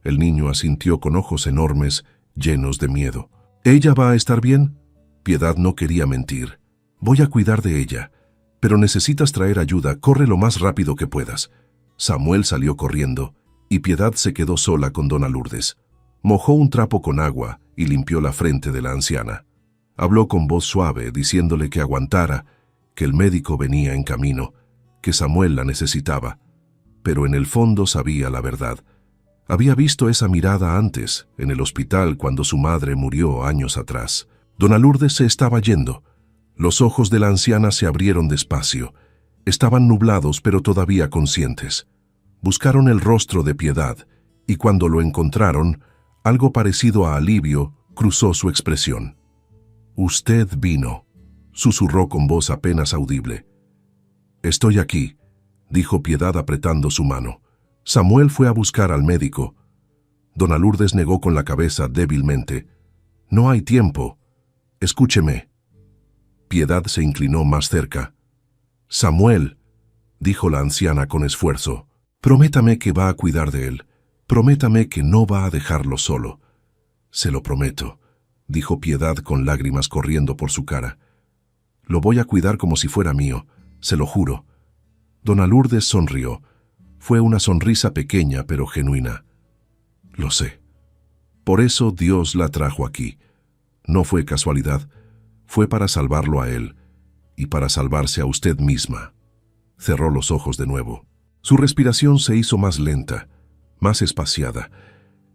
El niño asintió con ojos enormes, llenos de miedo. ¿Ella va a estar bien? Piedad no quería mentir. Voy a cuidar de ella, pero necesitas traer ayuda, corre lo más rápido que puedas. Samuel salió corriendo, y Piedad se quedó sola con dona Lourdes. Mojó un trapo con agua y limpió la frente de la anciana. Habló con voz suave, diciéndole que aguantara, que el médico venía en camino, que Samuel la necesitaba, pero en el fondo sabía la verdad. Había visto esa mirada antes, en el hospital cuando su madre murió años atrás. Dona Lourdes se estaba yendo. Los ojos de la anciana se abrieron despacio. Estaban nublados pero todavía conscientes. Buscaron el rostro de Piedad, y cuando lo encontraron, algo parecido a alivio cruzó su expresión. «Usted vino», susurró con voz apenas audible. «Estoy aquí», dijo Piedad apretando su mano. «Samuel fue a buscar al médico». Dona Lourdes negó con la cabeza débilmente. «No hay tiempo. Escúcheme». Piedad se inclinó más cerca. «Samuel», dijo la anciana con esfuerzo, «prométame que va a cuidar de él. Prométame que no va a dejarlo solo». «Se lo prometo», dijo Piedad con lágrimas corriendo por su cara. «Lo voy a cuidar como si fuera mío, se lo juro». Dona Lourdes sonrió. Fue una sonrisa pequeña pero genuina. «Lo sé. Por eso Dios la trajo aquí. No fue casualidad. Fue para salvarlo a él y para salvarse a usted misma». Cerró los ojos de nuevo. Su respiración se hizo más lenta, más espaciada.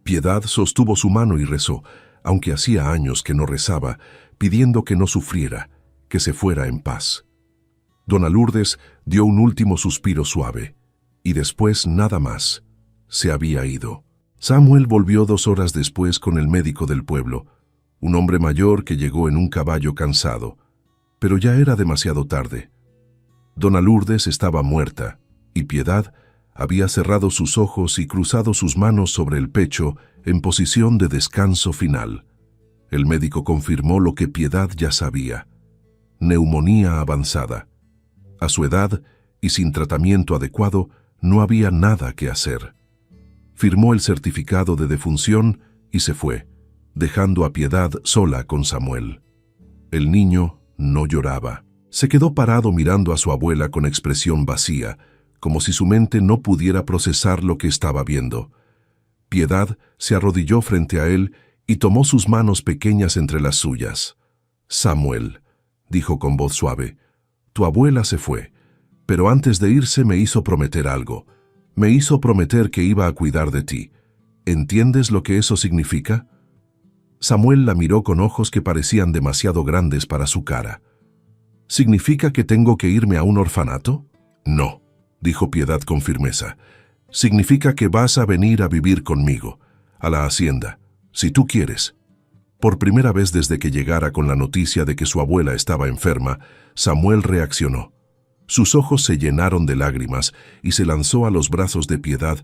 Piedad sostuvo su mano y rezó, aunque hacía años que no rezaba, pidiendo que no sufriera, que se fuera en paz. Dona Lourdes dio un último suspiro suave, y después nada más. Se había ido. Samuel volvió 2 horas después con el médico del pueblo, un hombre mayor que llegó en un caballo cansado, pero ya era demasiado tarde. Dona Lourdes estaba muerta, y Piedad había cerrado sus ojos y cruzado sus manos sobre el pecho en posición de descanso final. El médico confirmó lo que Piedad ya sabía: neumonía avanzada. A su edad y sin tratamiento adecuado, no había nada que hacer. Firmó el certificado de defunción y se fue, dejando a Piedad sola con Samuel. El niño no lloraba. Se quedó parado mirando a su abuela con expresión vacía, como si su mente no pudiera procesar lo que estaba viendo. Piedad se arrodilló frente a él y tomó sus manos pequeñas entre las suyas. «Samuel», dijo con voz suave, «tu abuela se fue, pero antes de irse me hizo prometer algo. Me hizo prometer que iba a cuidar de ti. ¿Entiendes lo que eso significa?» Samuel la miró con ojos que parecían demasiado grandes para su cara. «¿Significa que tengo que irme a un orfanato?» «No», dijo Piedad con firmeza. «Significa que vas a venir a vivir conmigo, a la hacienda, si tú quieres». Por primera vez desde que llegara con la noticia de que su abuela estaba enferma, Samuel reaccionó. Sus ojos se llenaron de lágrimas y se lanzó a los brazos de Piedad,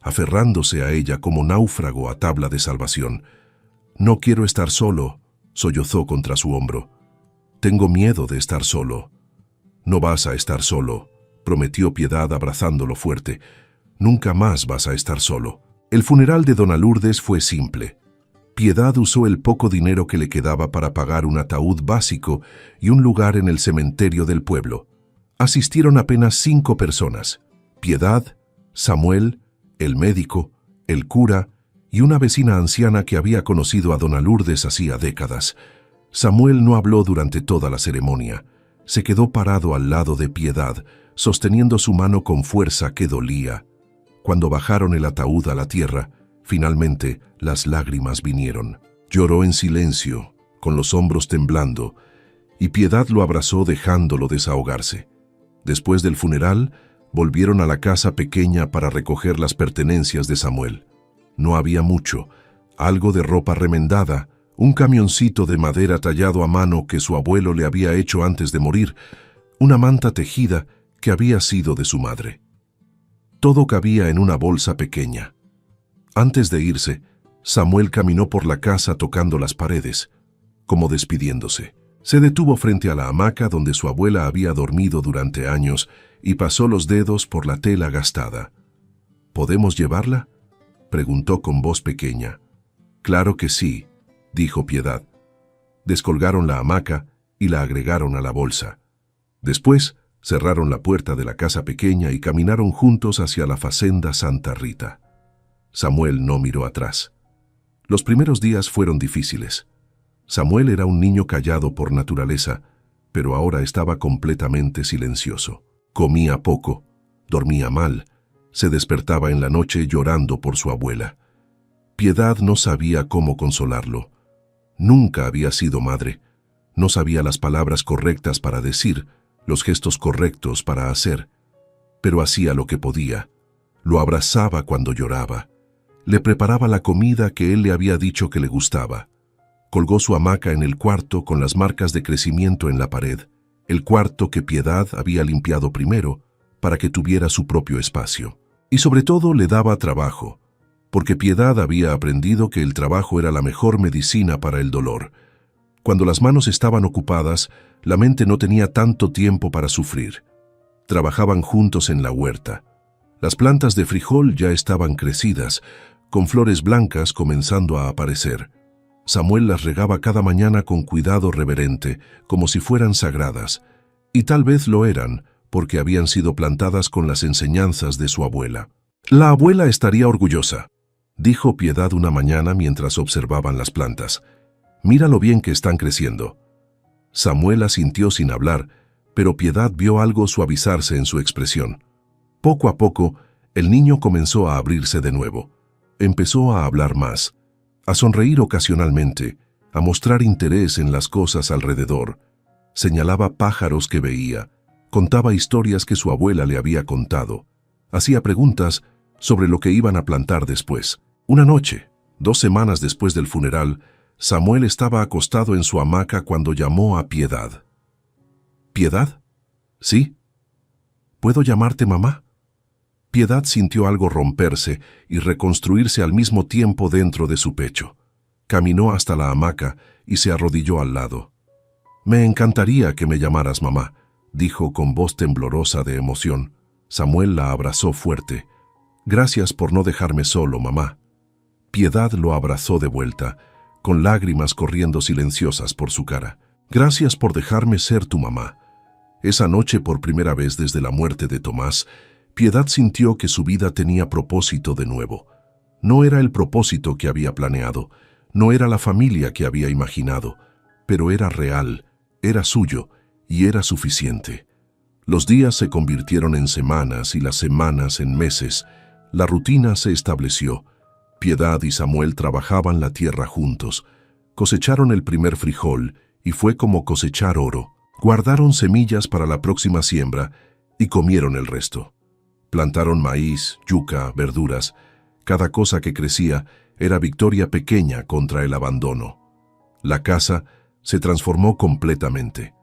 aferrándose a ella como náufrago a tabla de salvación. «No quiero estar solo», sollozó contra su hombro. «Tengo miedo de estar solo». «No vas a estar solo», prometió Piedad abrazándolo fuerte. «Nunca más vas a estar solo». El funeral de Dona Lourdes fue simple. Piedad usó el poco dinero que le quedaba para pagar un ataúd básico y un lugar en el cementerio del pueblo. Asistieron apenas 5 personas: Piedad, Samuel, el médico, el cura y una vecina anciana que había conocido a Dona Lourdes hacía décadas. Samuel no habló durante toda la ceremonia. Se quedó parado al lado de Piedad, sosteniendo su mano con fuerza que dolía. Cuando bajaron el ataúd a la tierra, finalmente las lágrimas vinieron. Lloró en silencio, con los hombros temblando, y Piedad lo abrazó dejándolo desahogarse. Después del funeral, volvieron a la casa pequeña para recoger las pertenencias de Samuel. No había mucho: algo de ropa remendada, un camioncito de madera tallado a mano que su abuelo le había hecho antes de morir, una manta tejida que había sido de su madre. Todo cabía en una bolsa pequeña. Antes de irse, Samuel caminó por la casa tocando las paredes, como despidiéndose. Se detuvo frente a la hamaca donde su abuela había dormido durante años y pasó los dedos por la tela gastada. «¿Podemos llevarla?», preguntó con voz pequeña. «Claro que sí», dijo Piedad. Descolgaron la hamaca y la agregaron a la bolsa. Después cerraron la puerta de la casa pequeña y caminaron juntos hacia la Facenda Santa Rita. Samuel no miró atrás. Los primeros días fueron difíciles. Samuel era un niño callado por naturaleza, pero ahora estaba completamente silencioso. Comía poco, dormía mal, Se despertaba en la noche llorando por su abuela. Piedad no sabía cómo consolarlo. Nunca había sido madre. No sabía las palabras correctas para decir, los gestos correctos para hacer. Pero hacía lo que podía. Lo abrazaba cuando lloraba. Le preparaba la comida que él le había dicho que le gustaba. Colgó su hamaca en el cuarto con las marcas de crecimiento en la pared, el cuarto que Piedad había limpiado primero para que tuviera su propio espacio. Y sobre todo le daba trabajo, porque Piedad había aprendido que el trabajo era la mejor medicina para el dolor. Cuando las manos estaban ocupadas, la mente no tenía tanto tiempo para sufrir. Trabajaban juntos en la huerta. Las plantas de frijol ya estaban crecidas, con flores blancas comenzando a aparecer. Samuel las regaba cada mañana con cuidado reverente, como si fueran sagradas, y tal vez lo eran, porque habían sido plantadas con las enseñanzas de su abuela. «La abuela estaría orgullosa», dijo Piedad una mañana mientras observaban las plantas. «Mira lo bien que están creciendo». Samuel asintió sin hablar, pero Piedad vio algo suavizarse en su expresión. Poco a poco, el niño comenzó a abrirse de nuevo. Empezó a hablar más, a sonreír ocasionalmente, a mostrar interés en las cosas alrededor. Señalaba pájaros que veía, contaba historias que su abuela le había contado, hacía preguntas sobre lo que iban a plantar después. Una noche, 2 semanas después del funeral, Samuel estaba acostado en su hamaca cuando llamó a Piedad. «¿Piedad? ¿Sí? ¿Puedo llamarte mamá?» Piedad sintió algo romperse y reconstruirse al mismo tiempo dentro de su pecho. Caminó hasta la hamaca y se arrodilló al lado. «Me encantaría que me llamaras mamá», dijo con voz temblorosa de emoción. Samuel la abrazó fuerte. «Gracias por no dejarme solo, mamá». Piedad lo abrazó de vuelta, con lágrimas corriendo silenciosas por su cara. «Gracias por dejarme ser tu mamá». Esa noche, por primera vez desde la muerte de Tomás, Piedad sintió que su vida tenía propósito de nuevo. No era el propósito que había planeado, no era la familia que había imaginado, pero era real, era suyo y era suficiente. Los días se convirtieron en semanas y las semanas en meses. La rutina se estableció. Piedad y Samuel trabajaban la tierra juntos. Cosecharon el primer frijol y fue como cosechar oro. Guardaron semillas para la próxima siembra y comieron el resto. Plantaron maíz, yuca, verduras. Cada cosa que crecía era victoria pequeña contra el abandono. La casa se transformó completamente.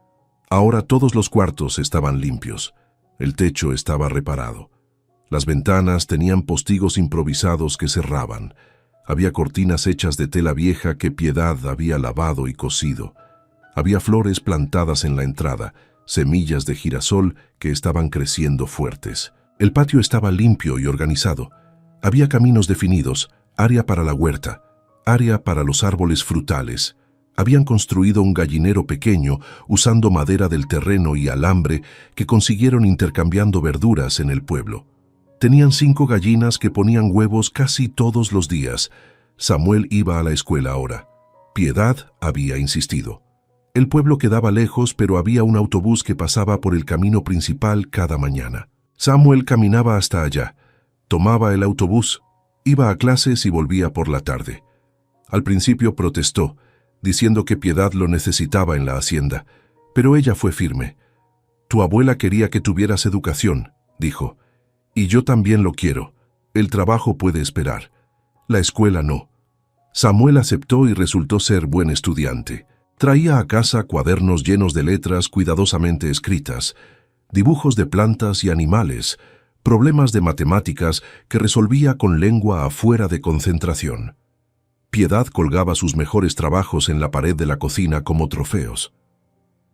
Ahora todos los cuartos estaban limpios. El techo estaba reparado. Las ventanas tenían postigos improvisados que cerraban. Había cortinas hechas de tela vieja que Piedad había lavado y cosido. Había flores plantadas en la entrada, semillas de girasol que estaban creciendo fuertes. El patio estaba limpio y organizado. Había caminos definidos, área para la huerta, área para los árboles frutales. Habían construido un gallinero pequeño usando madera del terreno y alambre que consiguieron intercambiando verduras en el pueblo. Tenían 5 gallinas que ponían huevos casi todos los días. Samuel iba a la escuela ahora. Piedad había insistido. El pueblo quedaba lejos, pero había un autobús que pasaba por el camino principal cada mañana. Samuel caminaba hasta allá, tomaba el autobús, iba a clases y volvía por la tarde. Al principio protestó, diciendo que Piedad lo necesitaba en la hacienda, pero ella fue firme. «Tu abuela quería que tuvieras educación», dijo, «y yo también lo quiero. El trabajo puede esperar. La escuela no». Samuel aceptó y resultó ser buen estudiante. Traía a casa cuadernos llenos de letras cuidadosamente escritas, dibujos de plantas y animales, problemas de matemáticas que resolvía con lengua afuera de concentración. Piedad colgaba sus mejores trabajos en la pared de la cocina como trofeos.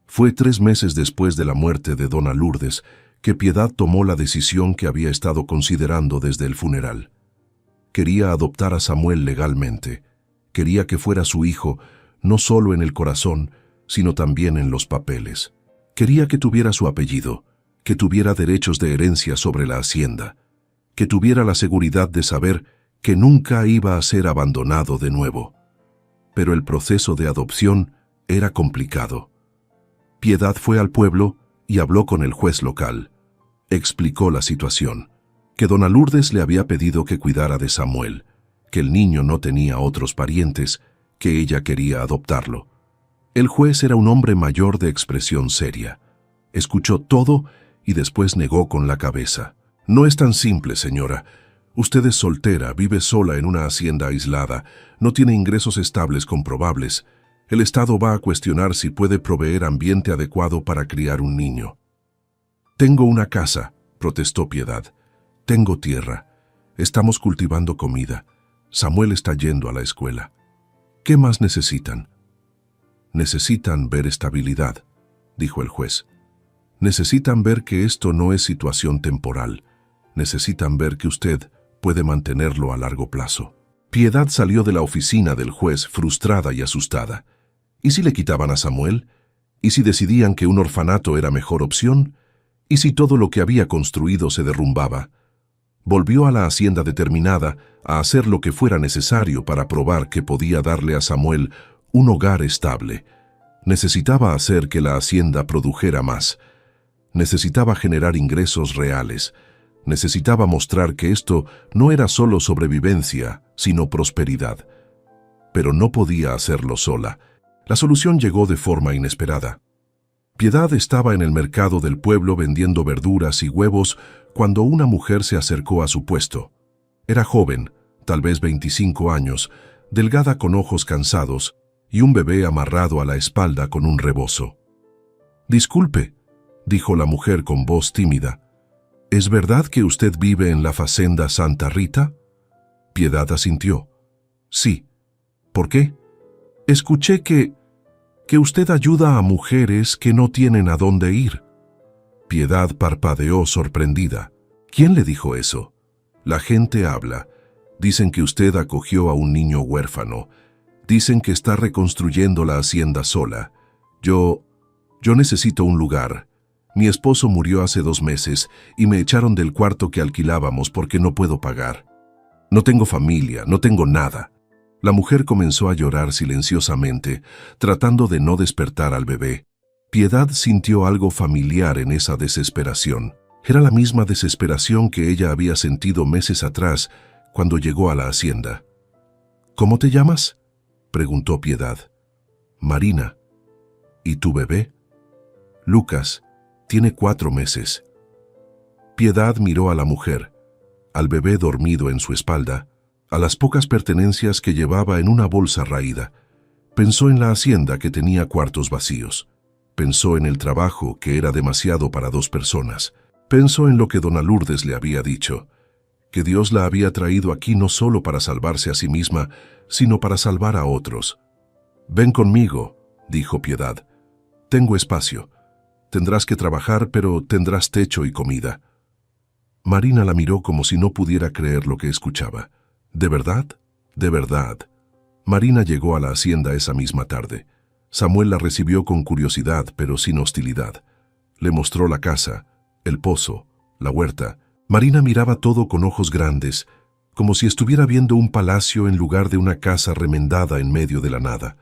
Fue 3 meses después de la muerte de Dona Lourdes que Piedad tomó la decisión que había estado considerando desde el funeral. Quería adoptar a Samuel legalmente. Quería que fuera su hijo, no solo en el corazón, sino también en los papeles. Quería que tuviera su apellido, que tuviera derechos de herencia sobre la hacienda, que tuviera la seguridad de saber que nunca iba a ser abandonado de nuevo. Pero el proceso de adopción era complicado. Piedad fue al pueblo y habló con el juez local. Explicó la situación, que dona Lourdes le había pedido que cuidara de Samuel, que el niño no tenía otros parientes, que ella quería adoptarlo. El juez era un hombre mayor de expresión seria. Escuchó todo y después negó con la cabeza. No es tan simple, señora. Usted es soltera, vive sola en una hacienda aislada, no tiene ingresos estables comprobables. El Estado va a cuestionar si puede proveer ambiente adecuado para criar un niño. Tengo una casa, protestó Piedad. Tengo tierra. Estamos cultivando comida. Samuel está yendo a la escuela. ¿Qué más necesitan? Necesitan ver estabilidad, dijo el juez. Necesitan ver que esto no es situación temporal. Necesitan ver que usted puede mantenerlo a largo plazo. Piedad salió de la oficina del juez frustrada y asustada. ¿Y si le quitaban a Samuel? ¿Y si decidían que un orfanato era mejor opción? ¿Y si todo lo que había construido se derrumbaba? Volvió a la hacienda determinada a hacer lo que fuera necesario para probar que podía darle a Samuel un hogar estable. Necesitaba hacer que la hacienda produjera más. Necesitaba generar ingresos reales. Necesitaba mostrar que esto no era solo sobrevivencia, sino prosperidad. Pero no podía hacerlo sola. La solución llegó de forma inesperada. Piedad estaba en el mercado del pueblo vendiendo verduras y huevos cuando una mujer se acercó a su puesto. Era joven, tal vez 25 años, delgada con ojos cansados y un bebé amarrado a la espalda con un rebozo. «Disculpe», dijo la mujer con voz tímida. «¿Es verdad que usted vive en la Facenda Santa Rita?» Piedad asintió. «Sí». «¿Por qué?» «Escuché que usted ayuda a mujeres que no tienen a dónde ir». Piedad parpadeó sorprendida. «¿Quién le dijo eso?» «La gente habla. Dicen que usted acogió a un niño huérfano. Dicen que está reconstruyendo la hacienda sola. Yo necesito un lugar. Mi esposo murió hace 2 meses y me echaron del cuarto que alquilábamos porque no puedo pagar. No tengo familia, no tengo nada». La mujer comenzó a llorar silenciosamente, tratando de no despertar al bebé. Piedad sintió algo familiar en esa desesperación. Era la misma desesperación que ella había sentido meses atrás cuando llegó a la hacienda. «¿Cómo te llamas?», preguntó Piedad. «Marina». «¿Y tu bebé?» «Lucas. Tiene 4 meses». Piedad miró a la mujer, al bebé dormido en su espalda, a las pocas pertenencias que llevaba en una bolsa raída. Pensó en la hacienda que tenía cuartos vacíos. Pensó en el trabajo que era demasiado para 2 personas. Pensó en lo que dona Lourdes le había dicho, que Dios la había traído aquí no solo para salvarse a sí misma, sino para salvar a otros. «Ven conmigo», dijo Piedad. «Tengo espacio. Tendrás que trabajar, pero tendrás techo y comida». Marina la miró como si no pudiera creer lo que escuchaba. «¿De verdad? De verdad». Marina llegó a la hacienda esa misma tarde. Samuel la recibió con curiosidad, pero sin hostilidad. Le mostró la casa, el pozo, la huerta. Marina miraba todo con ojos grandes, como si estuviera viendo un palacio en lugar de una casa remendada en medio de la nada.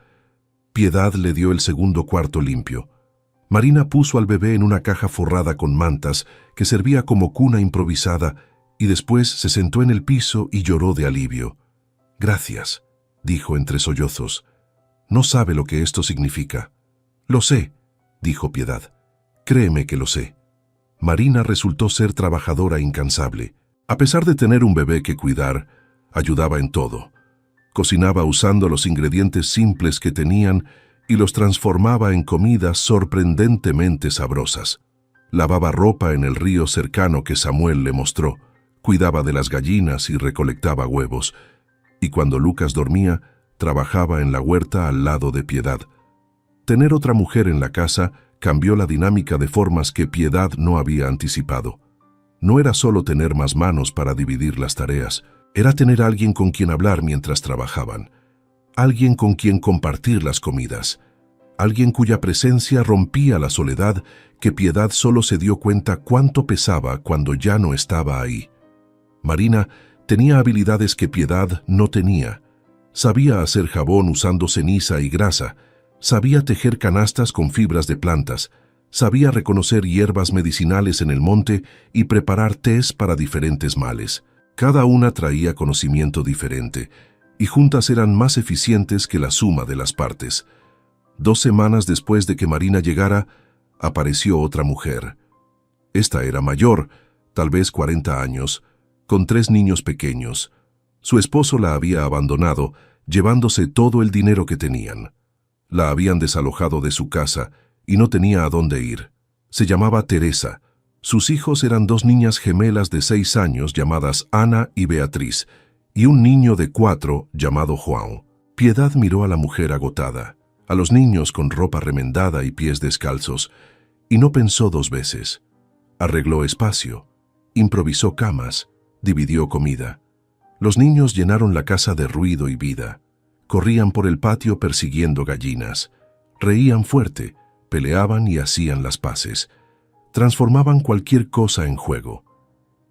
Piedad le dio el segundo cuarto limpio. Marina puso al bebé en una caja forrada con mantas que servía como cuna improvisada y después se sentó en el piso y lloró de alivio. «Gracias», dijo entre sollozos. «No sabe lo que esto significa». «Lo sé», dijo Piedad. «Créeme que lo sé». Marina resultó ser trabajadora incansable. A pesar de tener un bebé que cuidar, ayudaba en todo. Cocinaba usando los ingredientes simples que tenían y los transformaba en comidas sorprendentemente sabrosas. Lavaba ropa en el río cercano que Samuel le mostró. Cuidaba de las gallinas y recolectaba huevos. Y cuando Lucas dormía, trabajaba en la huerta al lado de Piedad. Tener otra mujer en la casa cambió la dinámica de formas que Piedad no había anticipado. No era solo tener más manos para dividir las tareas, era tener a alguien con quien hablar mientras trabajaban, alguien con quien compartir las comidas, alguien cuya presencia rompía la soledad que Piedad solo se dio cuenta cuánto pesaba cuando ya no estaba ahí. Marina tenía habilidades que Piedad no tenía. Sabía hacer jabón usando ceniza y grasa, sabía tejer canastas con fibras de plantas, Sabía reconocer hierbas medicinales en el monte y preparar tés para diferentes males. Cada una traía conocimiento diferente, y juntas eran más eficientes que la suma de las partes. 2 semanas después de que Marina llegara, apareció otra mujer. Esta era mayor, tal vez 40 años, con 3 niños pequeños. Su esposo la había abandonado, llevándose todo el dinero que tenían. La habían desalojado de su casa y no tenía a dónde ir. Se llamaba Teresa. Sus hijos eran 2 niñas gemelas de 6 años llamadas Ana y Beatriz, y un niño de 4 llamado Juan. Piedad miró a la mujer agotada, a los niños con ropa remendada y pies descalzos, y no pensó 2 veces. Arregló espacio, improvisó camas, dividió comida. Los niños llenaron la casa de ruido y vida. Corrían por el patio persiguiendo gallinas. Reían fuerte, peleaban y hacían las paces. Transformaban cualquier cosa en juego.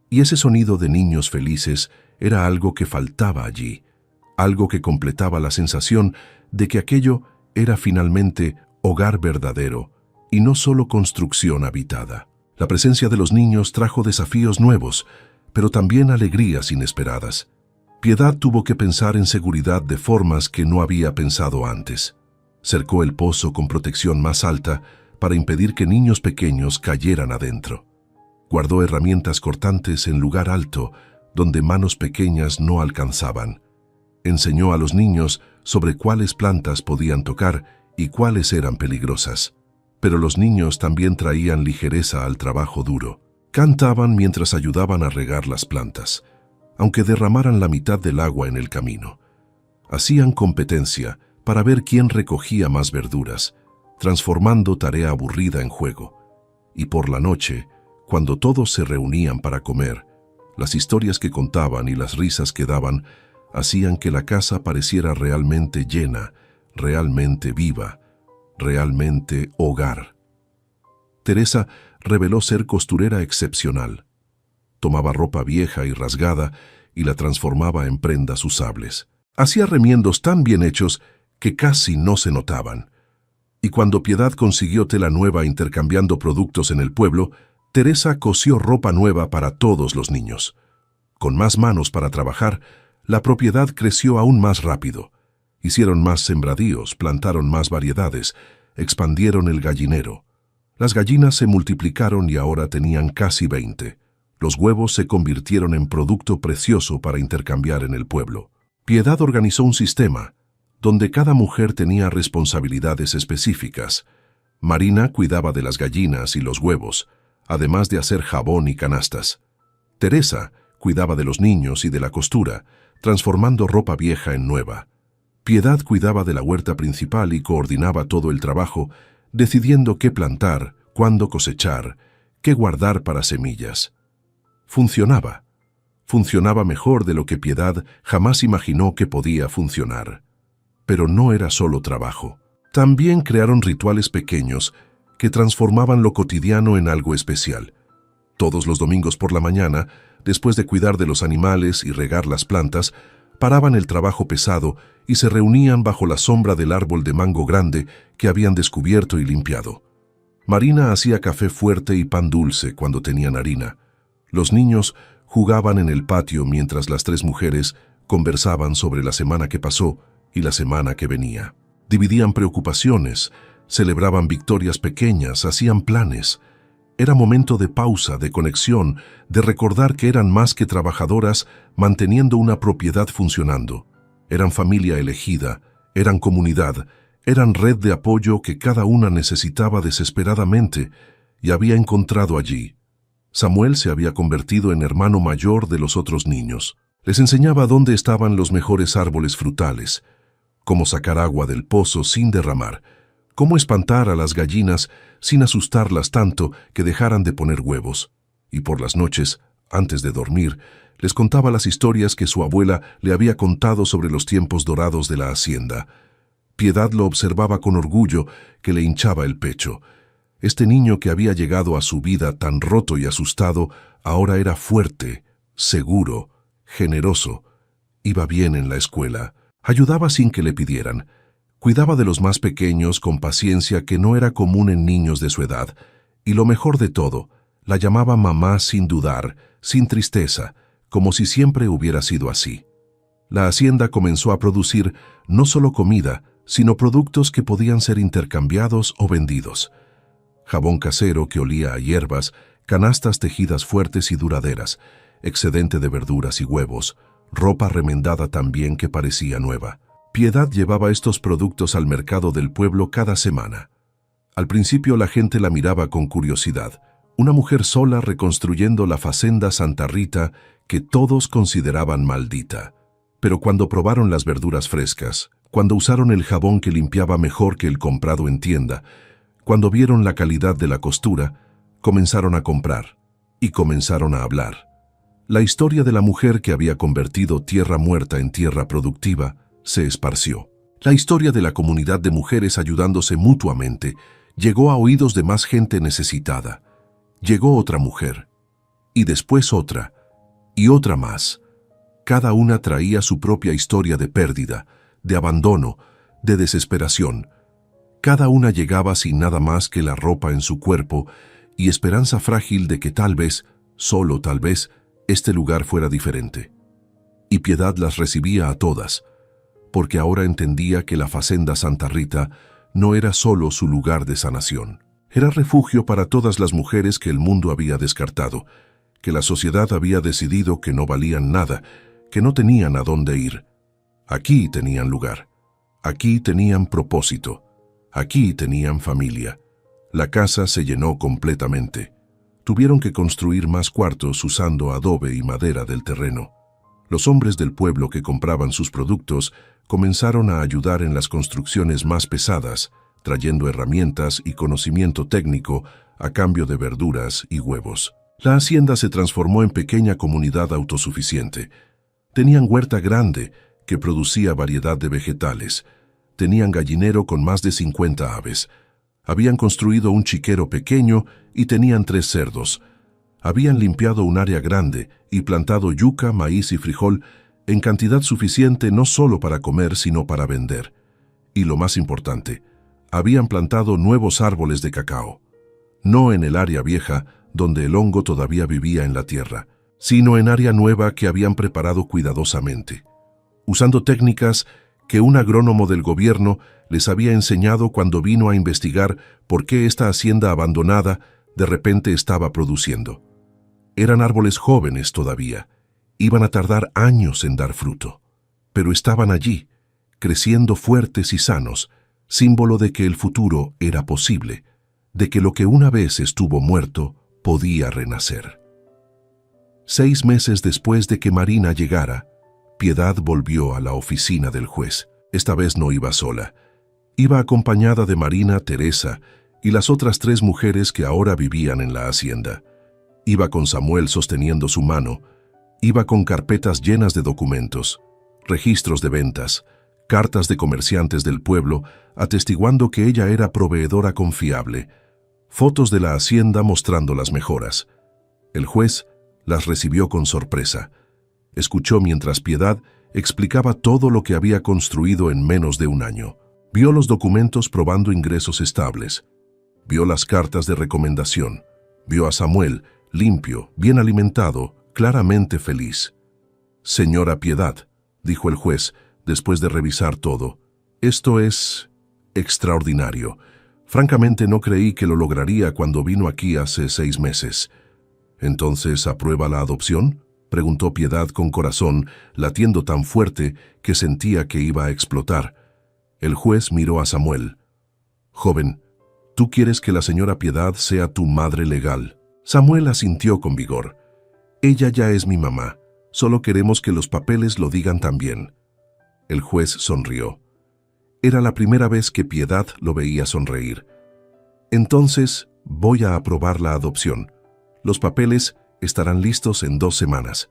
Y ese sonido de niños felices era algo que faltaba allí, algo que completaba la sensación de que aquello era finalmente hogar verdadero y no solo construcción habitada. La presencia de los niños trajo desafíos nuevos, pero también alegrías inesperadas. Piedad tuvo que pensar en seguridad de formas que no había pensado antes. Cercó el pozo con protección más alta para impedir que niños pequeños cayeran adentro. Guardó herramientas cortantes en lugar alto, donde manos pequeñas no alcanzaban. Enseñó a los niños sobre cuáles plantas podían tocar y cuáles eran peligrosas. Pero los niños también traían ligereza al trabajo duro. Cantaban mientras ayudaban a regar las plantas, aunque derramaran la mitad del agua en el camino. Hacían competencia para ver quién recogía más verduras, transformando tarea aburrida en juego. Y por la noche, cuando todos se reunían para comer, las historias que contaban y las risas que daban hacían que la casa pareciera realmente llena, realmente viva, realmente hogar. Teresa reveló ser costurera excepcional. Tomaba ropa vieja y rasgada y la transformaba en prendas usables. Hacía remiendos tan bien hechos que casi no se notaban. Y cuando Piedad consiguió tela nueva intercambiando productos en el pueblo, Teresa cosió ropa nueva para todos los niños. Con más manos para trabajar, la propiedad creció aún más rápido. Hicieron más sembradíos, plantaron más variedades, expandieron el gallinero. Las gallinas se multiplicaron y ahora tenían casi 20. Los huevos se convirtieron en producto precioso para intercambiar en el pueblo. Piedad organizó un sistema donde cada mujer tenía responsabilidades específicas. Marina cuidaba de las gallinas y los huevos, además de hacer jabón y canastas. Teresa cuidaba de los niños y de la costura, transformando ropa vieja en nueva. Piedad cuidaba de la huerta principal y coordinaba todo el trabajo, decidiendo qué plantar, cuándo cosechar, qué guardar para semillas. Funcionaba. Funcionaba mejor de lo que Piedad jamás imaginó que podía funcionar. Pero no era solo trabajo. También crearon rituales pequeños que transformaban lo cotidiano en algo especial. Todos los domingos por la mañana, después de cuidar de los animales y regar las plantas, paraban el trabajo pesado y se reunían bajo la sombra del árbol de mango grande que habían descubierto y limpiado. Marina hacía café fuerte y pan dulce cuando tenían harina. Los niños jugaban en el patio mientras las 3 mujeres conversaban sobre la semana que pasó y la semana que venía. Dividían preocupaciones, celebraban victorias pequeñas, hacían planes. Era momento de pausa, de conexión, de recordar que eran más que trabajadoras manteniendo una propiedad funcionando. Eran familia elegida, eran comunidad, eran red de apoyo que cada una necesitaba desesperadamente y había encontrado allí. Samuel se había convertido en hermano mayor de los otros niños. Les enseñaba dónde estaban los mejores árboles frutales, cómo sacar agua del pozo sin derramar, cómo espantar a las gallinas sin asustarlas tanto que dejaran de poner huevos. Y por las noches, antes de dormir, les contaba las historias que su abuela le había contado sobre los tiempos dorados de la hacienda. Piedad lo observaba con orgullo que le hinchaba el pecho. Este niño que había llegado a su vida tan roto y asustado, ahora era fuerte, seguro, generoso. Iba bien en la escuela. Ayudaba sin que le pidieran. Cuidaba de los más pequeños con paciencia que no era común en niños de su edad, y lo mejor de todo, la llamaba mamá sin dudar, sin tristeza, como si siempre hubiera sido así. La hacienda comenzó a producir no solo comida, sino productos que podían ser intercambiados o vendidos. Jabón casero que olía a hierbas, canastas tejidas fuertes y duraderas, excedente de verduras y huevos, ropa remendada también que parecía nueva. Piedad llevaba estos productos al mercado del pueblo cada semana. Al principio la gente la miraba con curiosidad, una mujer sola reconstruyendo la facenda Santa Rita que todos consideraban maldita. Pero cuando probaron las verduras frescas, cuando usaron el jabón que limpiaba mejor que el comprado en tienda, cuando vieron la calidad de la costura, comenzaron a comprar y comenzaron a hablar. La historia de la mujer que había convertido tierra muerta en tierra productiva se esparció. La historia de la comunidad de mujeres ayudándose mutuamente llegó a oídos de más gente necesitada. Llegó otra mujer, y después otra, y otra más. Cada una traía su propia historia de pérdida, de abandono, de desesperación. Cada una llegaba sin nada más que la ropa en su cuerpo y esperanza frágil de que tal vez, solo tal vez, este lugar fuera diferente. Y Piedad las recibía a todas, porque ahora entendía que la Facenda Santa Rita no era solo su lugar de sanación. Era refugio para todas las mujeres que el mundo había descartado, que la sociedad había decidido que no valían nada, que no tenían a dónde ir. Aquí tenían lugar, aquí tenían propósito, aquí tenían familia. La casa se llenó completamente. Tuvieron que construir más cuartos usando adobe y madera del terreno. Los hombres del pueblo que compraban sus productos comenzaron a ayudar en las construcciones más pesadas, trayendo herramientas y conocimiento técnico a cambio de verduras y huevos. La hacienda se transformó en pequeña comunidad autosuficiente. Tenían huerta grande que producía variedad de vegetales. Tenían gallinero con más de 50 aves. Habían construido un chiquero pequeño y tenían 3 cerdos. Habían limpiado un área grande y plantado yuca, maíz y frijol en cantidad suficiente no solo para comer, sino para vender. Y lo más importante, habían plantado nuevos árboles de cacao. No en el área vieja, donde el hongo todavía vivía en la tierra, sino en área nueva que habían preparado cuidadosamente, usando técnicas que un agrónomo del gobierno les había enseñado cuando vino a investigar por qué esta hacienda abandonada de repente estaba produciendo. Eran árboles jóvenes todavía, iban a tardar años en dar fruto, pero estaban allí, creciendo fuertes y sanos, símbolo de que el futuro era posible, de que lo que una vez estuvo muerto podía renacer. 6 meses después de que Marina llegara, Piedad volvió a la oficina del juez. Esta vez no iba sola. Iba acompañada de Marina, Teresa y las otras 3 mujeres que ahora vivían en la hacienda. Iba con Samuel sosteniendo su mano. Iba con carpetas llenas de documentos, registros de ventas, cartas de comerciantes del pueblo atestiguando que ella era proveedora confiable, fotos de la hacienda mostrando las mejoras. El juez las recibió con sorpresa. Escuchó mientras Piedad explicaba todo lo que había construido en menos de un año. Vio los documentos probando ingresos estables. Vio las cartas de recomendación. Vio a Samuel, limpio, bien alimentado, claramente feliz. «Señora Piedad», dijo el juez, después de revisar todo, «esto es extraordinario. Francamente no creí que lo lograría cuando vino aquí hace 6 meses. ¿Entonces aprueba la adopción?», preguntó Piedad con corazón latiendo tan fuerte que sentía que iba a explotar. El juez miró a Samuel. «Joven, tú quieres que la señora Piedad sea tu madre legal». Samuel asintió con vigor. «Ella ya es mi mamá. Solo queremos que los papeles lo digan también». El juez sonrió. Era la primera vez que Piedad lo veía sonreír. «Entonces voy a aprobar la adopción. Los papeles estarán listos en 2 semanas».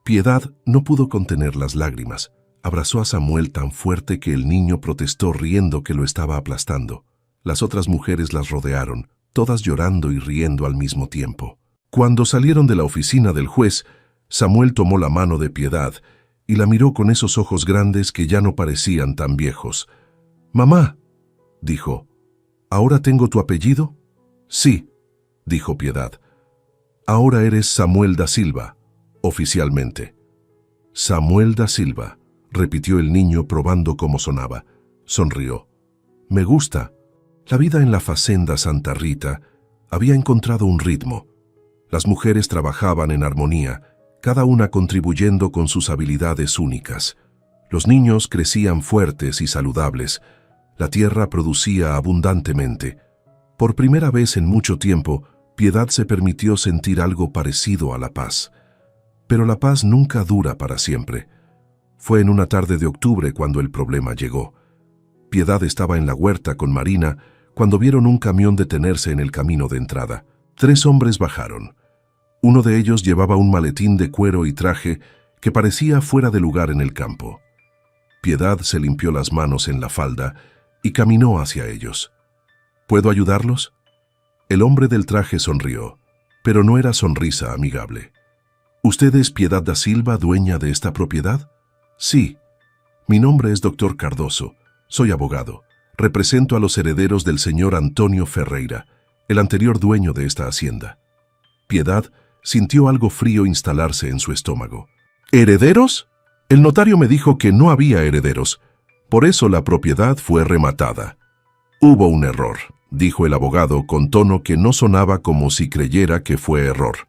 Piedad no pudo contener las lágrimas. Abrazó a Samuel tan fuerte que el niño protestó riendo que lo estaba aplastando. Las otras mujeres las rodearon, todas llorando y riendo al mismo tiempo. Cuando salieron de la oficina del juez, Samuel tomó la mano de Piedad y la miró con esos ojos grandes que ya no parecían tan viejos. «Mamá», dijo, «¿ahora tengo tu apellido?» «Sí», dijo Piedad. «Ahora eres Samuel da Silva, oficialmente». «Samuel da Silva», repitió el niño probando cómo sonaba. Sonrió. «Me gusta». La vida en la Facenda Santa Rita había encontrado un ritmo. Las mujeres trabajaban en armonía, cada una contribuyendo con sus habilidades únicas. Los niños crecían fuertes y saludables. La tierra producía abundantemente. Por primera vez en mucho tiempo, Piedad se permitió sentir algo parecido a la paz. Pero la paz nunca dura para siempre. Fue en una tarde de octubre cuando el problema llegó. Piedad estaba en la huerta con Marina cuando vieron un camión detenerse en el camino de entrada. 3 hombres bajaron. Uno de ellos llevaba un maletín de cuero y traje que parecía fuera de lugar en el campo. Piedad se limpió las manos en la falda y caminó hacia ellos. ¿Puedo ayudarlos? El hombre del traje sonrió, pero no era sonrisa amigable. ¿Usted es Piedad da Silva, dueña de esta propiedad? Sí. Mi nombre es Dr. Cardoso. Soy abogado. Represento a los herederos del señor Antonio Ferreira, el anterior dueño de esta hacienda. Piedad sintió algo frío instalarse en su estómago. ¿Herederos? El notario me dijo que no había herederos. Por eso la propiedad fue rematada. Hubo un error, dijo el abogado con tono que no sonaba como si creyera que fue error.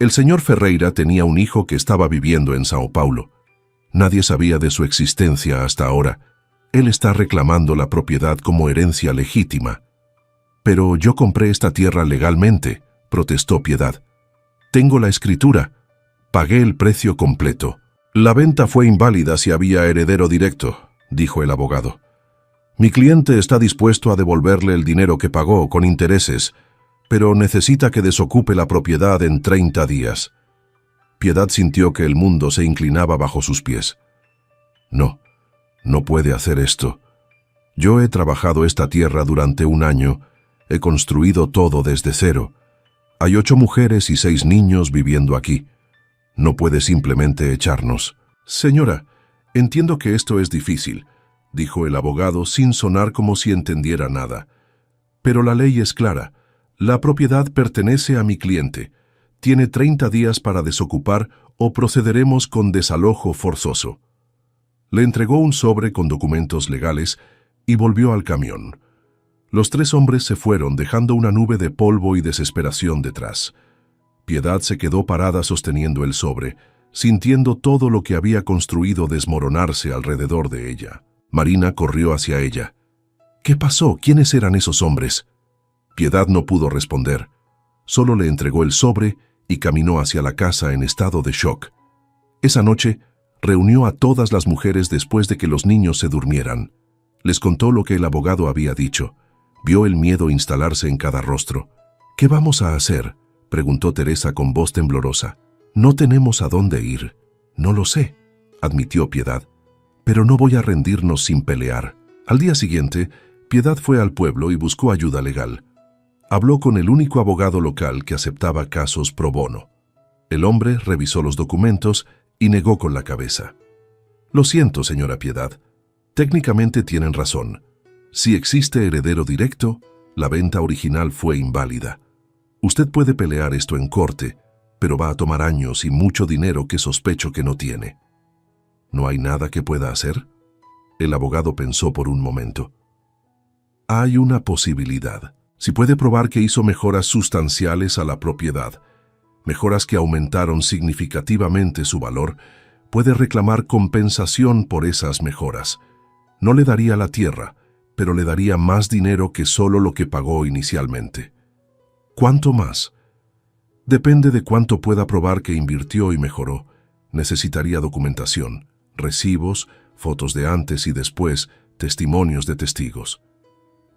El señor Ferreira tenía un hijo que estaba viviendo en Sao Paulo. Nadie sabía de su existencia hasta ahora. Él está reclamando la propiedad como herencia legítima. Pero yo compré esta tierra legalmente, protestó Piedad. Tengo la escritura. Pagué el precio completo. La venta fue inválida si había heredero directo, dijo el abogado. Mi cliente está dispuesto a devolverle el dinero que pagó con intereses, pero necesita que desocupe la propiedad en 30 días. Piedad sintió que el mundo se inclinaba bajo sus pies. No puede hacer esto. Yo he trabajado esta tierra durante 1 año, he construido todo desde cero. Hay 8 mujeres y 6 niños viviendo aquí. No puede simplemente echarnos. Señora, entiendo que esto es difícil, dijo el abogado sin sonar como si entendiera nada. Pero la ley es clara. La propiedad pertenece a mi cliente. Tiene 30 días para desocupar o procederemos con desalojo forzoso. Le entregó un sobre con documentos legales y volvió al camión. Los 3 hombres se fueron dejando una nube de polvo y desesperación detrás. Piedad se quedó parada sosteniendo el sobre, sintiendo todo lo que había construido desmoronarse alrededor de ella. Marina corrió hacia ella. ¿Qué pasó? ¿Quiénes eran esos hombres? Piedad no pudo responder. Solo le entregó el sobre y caminó hacia la casa en estado de shock. Esa noche, reunió a todas las mujeres después de que los niños se durmieran. Les contó lo que el abogado había dicho. Vio el miedo instalarse en cada rostro. ¿Qué vamos a hacer?, preguntó Teresa con voz temblorosa. No tenemos a dónde ir. No lo sé, admitió Piedad. Pero no voy a rendirnos sin pelear. Al día siguiente, Piedad fue al pueblo y buscó ayuda legal. Habló con el único abogado local que aceptaba casos pro bono. El hombre revisó los documentos y negó con la cabeza. Lo siento, señora Piedad. Técnicamente tienen razón. Si existe heredero directo, la venta original fue inválida. Usted puede pelear esto en corte, pero va a tomar años y mucho dinero que sospecho que no tiene. ¿No hay nada que pueda hacer? El abogado pensó por un momento. Hay una posibilidad. Si puede probar que hizo mejoras sustanciales a la propiedad, mejoras que aumentaron significativamente su valor, puede reclamar compensación por esas mejoras. No le daría la tierra, pero le daría más dinero que solo lo que pagó inicialmente. ¿Cuánto más? Depende de cuánto pueda probar que invirtió y mejoró. Necesitaría documentación, recibos, fotos de antes y después, testimonios de testigos.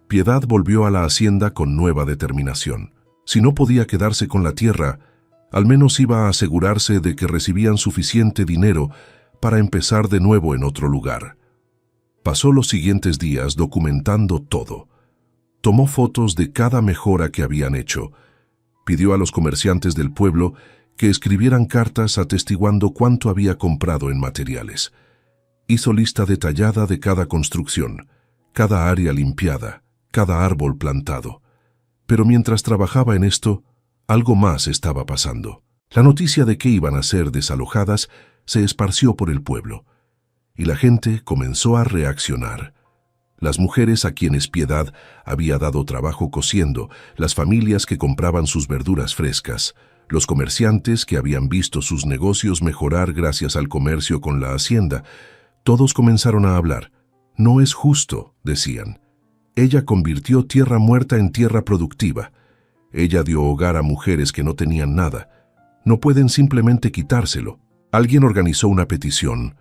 Piedad volvió a la hacienda con nueva determinación. Si no podía quedarse con la tierra, al menos iba a asegurarse de que recibían suficiente dinero para empezar de nuevo en otro lugar. Pasó los siguientes días documentando todo. Tomó fotos de cada mejora que habían hecho. Pidió a los comerciantes del pueblo que escribieran cartas atestiguando cuánto había comprado en materiales. Hizo lista detallada de cada construcción, cada área limpiada, cada árbol plantado. Pero mientras trabajaba en esto, algo más estaba pasando. La noticia de que iban a ser desalojadas se esparció por el pueblo, y la gente comenzó a reaccionar. Las mujeres a quienes Piedad había dado trabajo cosiendo, las familias que compraban sus verduras frescas, los comerciantes que habían visto sus negocios mejorar gracias al comercio con la hacienda, todos comenzaron a hablar. No es justo, decían. Ella convirtió tierra muerta en tierra productiva. Ella dio hogar a mujeres que no tenían nada. No pueden simplemente quitárselo. Alguien organizó una petición.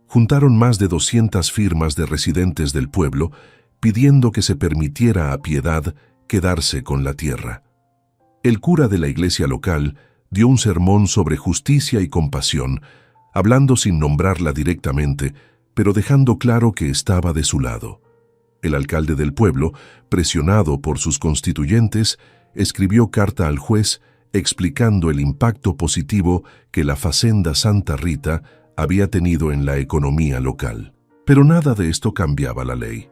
Juntaron más de 200 firmas de residentes del pueblo pidiendo que se permitiera a Piedad quedarse con la tierra. El cura de la iglesia local dio un sermón sobre justicia y compasión, hablando sin nombrarla directamente, pero dejando claro que estaba de su lado. El alcalde del pueblo, presionado por sus constituyentes, escribió carta al juez explicando el impacto positivo que la Facenda Santa Rita había tenido en la economía local. Pero nada de esto cambiaba la ley.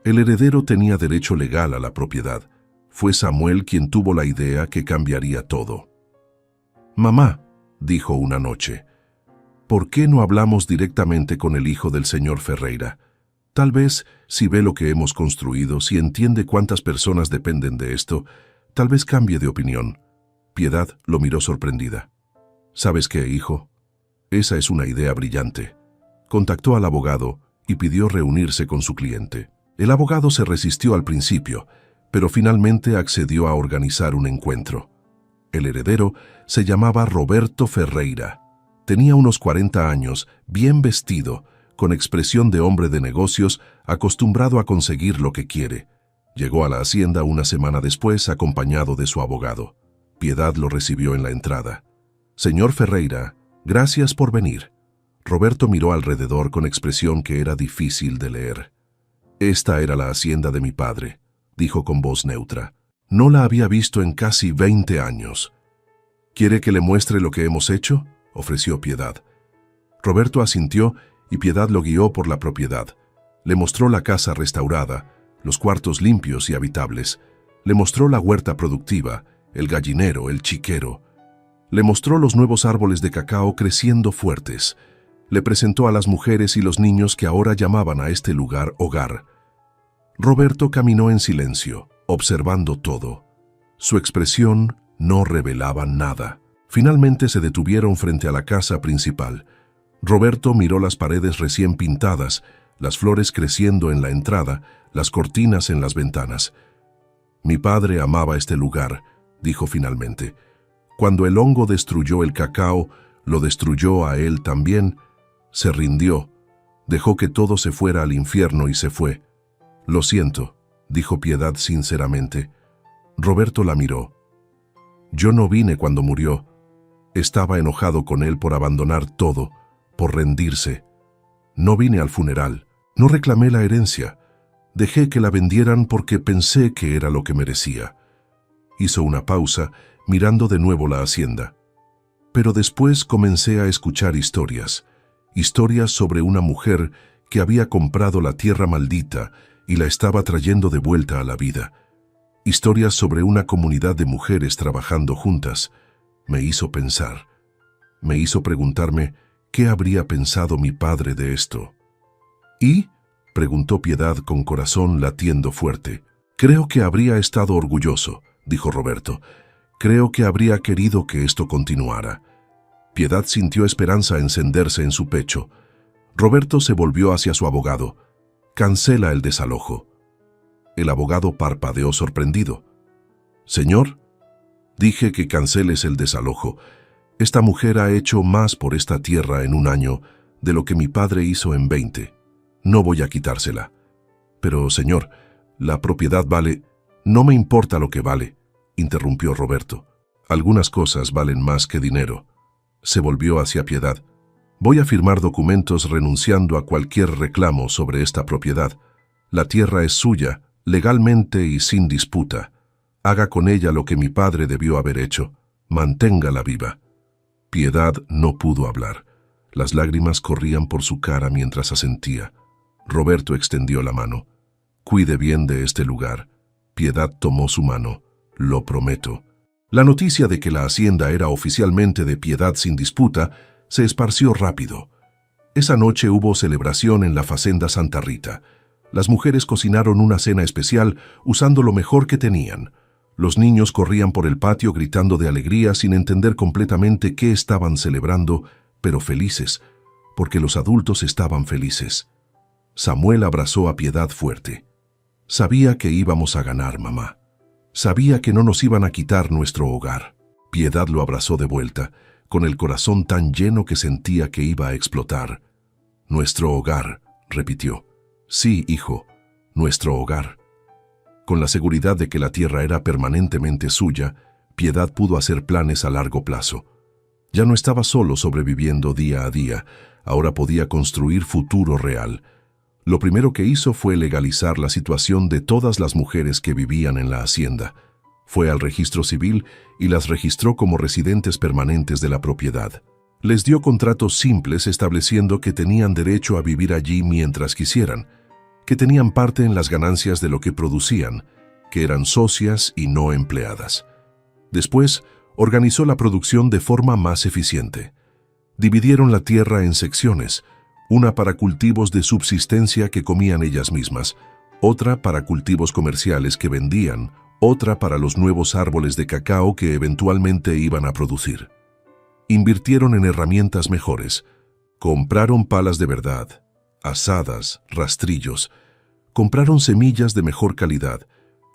El heredero tenía derecho legal a la propiedad. Fue Samuel quien tuvo la idea que cambiaría todo. «Mamá», dijo una noche, «¿por qué no hablamos directamente con el hijo del señor Ferreira? Tal vez, si ve lo que hemos construido, si entiende cuántas personas dependen de esto, tal vez cambie de opinión». Piedad lo miró sorprendida. «¿Sabes qué, hijo? Esa es una idea brillante». Contactó al abogado y pidió reunirse con su cliente. El abogado se resistió al principio, pero finalmente accedió a organizar un encuentro. El heredero se llamaba Roberto Ferreira. Tenía unos 40 años, bien vestido, con expresión de hombre de negocios, acostumbrado a conseguir lo que quiere. Llegó a la hacienda una semana después, acompañado de su abogado. Piedad lo recibió en la entrada. «Señor Ferreira, gracias por venir». Roberto miró alrededor con expresión que era difícil de leer. «Esta era la hacienda de mi padre», dijo con voz neutra. «No la había visto en casi 20 años. ¿Quiere que le muestre lo que hemos hecho?», ofreció Piedad. Roberto asintió y Piedad lo guió por la propiedad. Le mostró la casa restaurada, los cuartos limpios y habitables. Le mostró la huerta productiva, el gallinero, el chiquero. Le mostró los nuevos árboles de cacao creciendo fuertes. Le presentó a las mujeres y los niños que ahora llamaban a este lugar hogar. Roberto caminó en silencio, observando todo. Su expresión no revelaba nada. Finalmente se detuvieron frente a la casa principal. Roberto miró las paredes recién pintadas, las flores creciendo en la entrada, las cortinas en las ventanas. «Mi padre amaba este lugar», dijo finalmente. «Cuando el hongo destruyó el cacao, lo destruyó a él también. Se rindió, dejó que todo se fuera al infierno y se fue». «Lo siento», dijo Piedad sinceramente. Roberto la miró. «Yo no vine cuando murió. Estaba enojado con él por abandonar todo, por rendirse. No vine al funeral, no reclamé la herencia. Dejé que la vendieran porque pensé que era lo que merecía». Hizo una pausa, mirando de nuevo la hacienda. «Pero después comencé a escuchar historias sobre una mujer que había comprado la tierra maldita y la estaba trayendo de vuelta a la vida. Historias sobre una comunidad de mujeres trabajando juntas. Me hizo pensar. Me hizo preguntarme qué habría pensado mi padre de esto». «¿Y?», preguntó Piedad con corazón latiendo fuerte. «Creo que habría estado orgulloso», dijo Roberto. «Creo que habría querido que esto continuara». Piedad sintió esperanza encenderse en su pecho. Roberto se volvió hacia su abogado. «Cancela el desalojo». El abogado parpadeó sorprendido. «Señor, dije que canceles el desalojo. Esta mujer ha hecho más por esta tierra en un año de lo que mi padre hizo en 20. No voy a quitársela». «Pero, señor, la propiedad vale». «No me importa lo que vale», interrumpió Roberto. «Algunas cosas valen más que dinero». Se volvió hacia Piedad. «Voy a firmar documentos renunciando a cualquier reclamo sobre esta propiedad. La tierra es suya, legalmente y sin disputa. Haga con ella lo que mi padre debió haber hecho. Manténgala viva». Piedad no pudo hablar. Las lágrimas corrían por su cara mientras asentía. Roberto extendió la mano. Cuide bien de este lugar. Piedad tomó su mano. Lo prometo. La noticia de que la hacienda era oficialmente de Piedad sin disputa se esparció rápido. Esa noche hubo celebración en la Facenda Santa Rita. Las mujeres cocinaron una cena especial usando lo mejor que tenían. Los niños corrían por el patio gritando de alegría sin entender completamente qué estaban celebrando, pero felices, porque los adultos estaban felices. Samuel abrazó a Piedad fuerte. Sabía que íbamos a ganar, mamá. Sabía que no nos iban a quitar nuestro hogar. Piedad lo abrazó de vuelta, con el corazón tan lleno que sentía que iba a explotar. Nuestro hogar, repitió. Sí, hijo, nuestro hogar. Con la seguridad de que la tierra era permanentemente suya, Piedad pudo hacer planes a largo plazo. Ya no estaba solo sobreviviendo día a día, ahora podía construir futuro real. Lo primero que hizo fue legalizar la situación de todas las mujeres que vivían en la hacienda. Fue al registro civil y las registró como residentes permanentes de la propiedad. Les dio contratos simples estableciendo que tenían derecho a vivir allí mientras quisieran, que tenían parte en las ganancias de lo que producían, que eran socias y no empleadas. Después, organizó la producción de forma más eficiente. Dividieron la tierra en secciones, una para cultivos de subsistencia que comían ellas mismas, otra para cultivos comerciales que vendían, otra para los nuevos árboles de cacao que eventualmente iban a producir. Invirtieron en herramientas mejores, compraron palas de verdad, azadas, rastrillos, compraron semillas de mejor calidad,